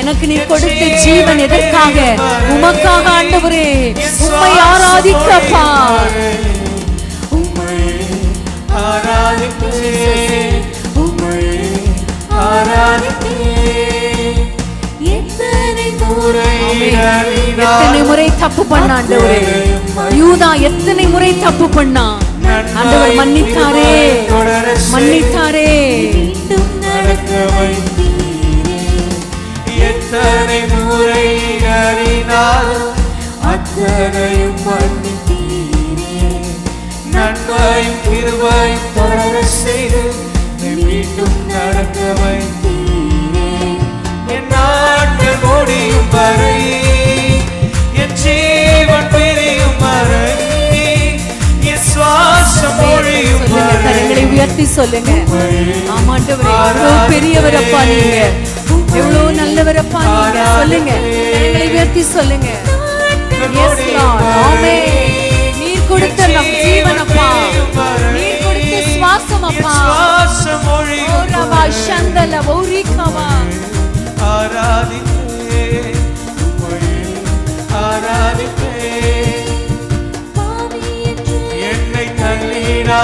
எனக்கு நீ கொடுத்த ஜீவன் எதற்காக? உமக்காக ஆண்டவரே. உம்மை ஆராதிக்கப்பா.
உம்மையே ஆராதிப்பேன், உம்மையே ஆராதிப்பேன். எத்தனை
முறை தப்பு பண்ண ஆண்டவரே. யூதா எத்தனை முறை தப்பு பண்ணா, ஆண்டவர் மன்னித்தாரே, மன்னித்தாரே.
மீண்டும் நடக்க வைத்தீரே. எத்தனை முறை அறினாலும் அத்தனையும் மன்னித்தீரே. நன்மையும் கிருபையும் தொடர செய்து மீண்டும் நடக்க வைத்தீரே. என் நாட்கள் முடியும் வரை, என் ஜீவன் பிரியும் வரை, என் சுவாசம் ஒழியும் வரை.
கரங்களை உயர்த்தி சொல்லுங்க. ஆமாண்டவரே, எவ்வளவு பெரியவரப்பா நீங்க, எவ்வளவு நல்லவரப்பா நீங்க. சொல்லுங்க, கரங்களை உயர்த்தி சொல்லுங்க. Yes Lord. ஆமென். நீர் கொடுத்த நம் ஜீவனப்பா, நீர் கொடுத்த சுவாசமப்பா.
சுவாசம் ஒழியும்
ஓரபா ஷந்தல பௌரிகவா.
ஆராதிப்பேன், உம்மையே ஆராதிப்பேன். என்னை தள்ளீரா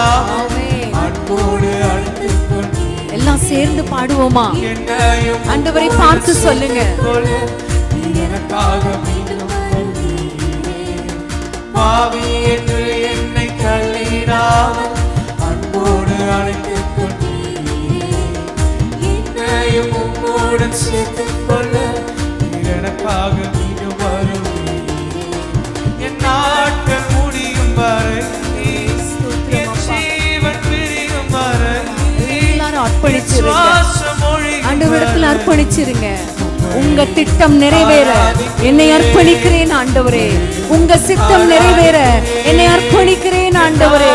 அன்போடு அழைத்துக் கொண்டு
எல்லாம் சேர்ந்து பாடுவோமா?
என்னையும்
ஆண்டவரை பார்த்து சொல்லுங்க.
எனக்காக மீண்டும் வந்தீரே. பாவி என்று என்னை தள்ளீராமல் அன்போடு அழைத்துக் கொண்டீரே. என்னையும் உம்மோடன் சேர்த்துக் கொள்ள எனக்காக மீண்டும் வருவீரே. என் நாட்கள் முடியும் வரை
அர்ப்பணிச்சிருங்க. ஆண்டவரிடத்தில் அர்ப்பணிச்சிருங்க. உங்க திட்டம் நிறைவேற என்னை அர்ப்பணிக்கிறேன் ஆண்டவரே. உங்க சித்தம் நிறைவேற என்னை அர்ப்பணிக்கிறேன் ஆண்டவரே.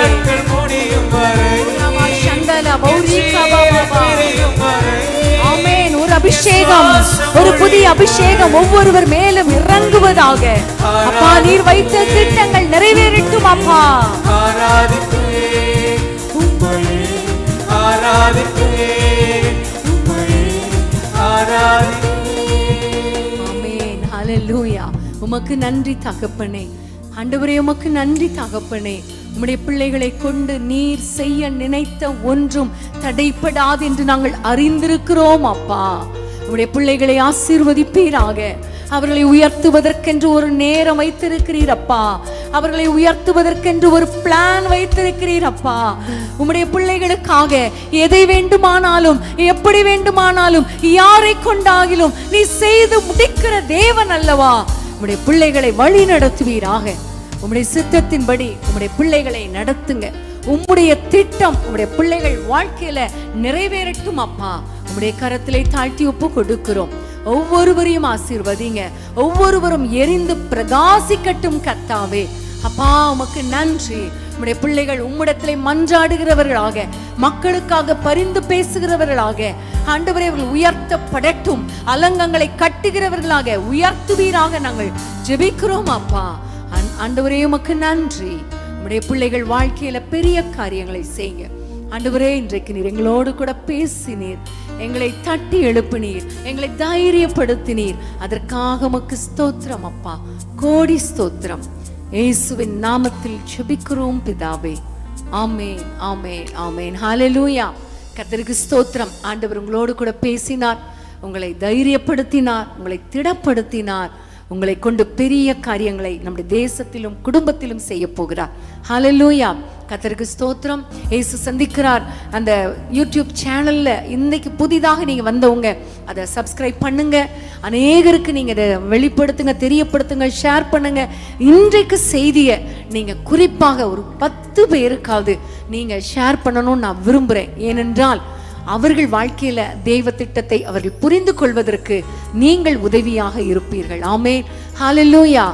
ஆமென். ஒரு அபிஷேகம், ஒரு புதிய அபிஷேகம் ஒவ்வொருவர் மேலும் இறங்குவதாக. அப்பா, நீர் வைத்த திட்டங்கள் நிறைவேறட்டும் அப்பா. ஆமென். ஹல்லேலூயா. உமக்கு நன்றி தகப்பனே. ஆண்டவரே, உமக்கு நன்றி தகப்பனே. உம்முடைய பிள்ளைகளை கொண்டு நீர் செய்ய நினைத்த ஒன்றும் தடைப்படாது என்று நாங்கள் அறிந்திருக்கிறோம் அப்பா. உம்முடைய பிள்ளைகளை ஆசீர்வதிப்பீராக. அவர்களை உயர்த்துவதற்கென்று ஒரு நேரம் வைத்திருக்கிறீர் அப்பா. அவர்களை உயர்த்துவதற்கென்று ஒரு பிளான் வைத்திருக்கிறீர் அப்பா. உம்முடைய பிள்ளைகளுக்காக எதை வேண்டுமானாலும், எப்படி வேண்டுமானாலும், யாரை கொண்டாகிலும் நீ செய்து முடிக்கிற தேவன் அல்லவா. உம்முடைய பிள்ளைகளை வழி நடத்துவீராக. உம்முடைய சித்தத்தின்படி உம்முடைய பிள்ளைகளை நடத்துங்க. உம்முடைய திட்டம் உம்முடைய பிள்ளைகள் வாழ்க்கையில நிறைவேறட்டும் அப்பா. உம்முடைய கரத்திலே தாழ்த்தி ஒப்பு கொடுக்கிறோம். ஒவ்வொருவரையும் ஆசீர்வதிங்க. ஒவ்வொருவரும் எரிந்து பிரகாசிக்கட்டும் கர்த்தாவே. அப்பா, உமக்கு நன்றி. உம்முடைய பிள்ளைகள் உம்மிடத்திலே மன்றாடுகிறவர்களாக, மக்களுக்காக பரிந்து பேசுகிறவர்களாக, ஆண்டவரே அவர்கள் உயர்த்தப்படட்டும். அலங்கங்களை கட்டுகிறவர்களாக உயர்த்துவீராக நாங்கள் ஜெபிக்கிறோம் அப்பா. ஆண்டவரே, உமக்கு நன்றி. உம்முடைய பிள்ளைகள் வாழ்க்கையில பெரிய காரியங்களை செய்யுங்க ஆண்டவரே. இன்றைக்கு நீர் எங்களோடு கூட பேசினீர், எங்களை தட்டி எழுப்பினீர், எங்களை தைரியப்படுத்தினீர். அதற்காக உமக்கு ஸ்தோத்திரம் அப்பா. கோடி ஸ்தோத்திரம். இயேசுவின் நாமத்தில் ஜெபிக்கிறோம் பிதாவே. ஆமென், ஆமென், ஆமென். ஹல்லேலூயா. கர்த்தருக்கு ஸ்தோத்திரம். ஆண்டவர் உங்களோடு கூட பேசினார், உங்களை தைரியப்படுத்தினார், உங்களை திடப்படுத்தினார். உங்களை கொண்டு பெரிய காரியங்களை நம்முடைய தேசத்திலும் குடும்பத்திலும் செய்ய போகிறார். ஹல்லேலூயா. கர்த்தருக்கு ஸ்தோத்திரம். இயேசு சந்திக்கிறார் அந்த யூடியூப் சேனல்ல இன்னைக்கு புதிதாக நீங்க வந்தவங்க அதை சப்ஸ்கிரைப் பண்ணுங்க. அநேகருக்கு நீங்க இதை வெளிப்படுத்துங்க, தெரியப்படுத்துங்க, ஷேர் பண்ணுங்க. இன்றைக்கு செய்தியை நீங்க குறிப்பாக ஒரு 10 பேருக்காவது நீங்க ஷேர் பண்ணணும்னு நான் விரும்புறேன். ஏனென்றால் அவர்கள் வாழ்க்கையில தெய்வ திட்டத்தை அவர்கள் புரிந்து கொள்வதற்கு நீங்கள் உதவியாக இருப்பீர்கள். ஆமென். ஹல்லேலூயா.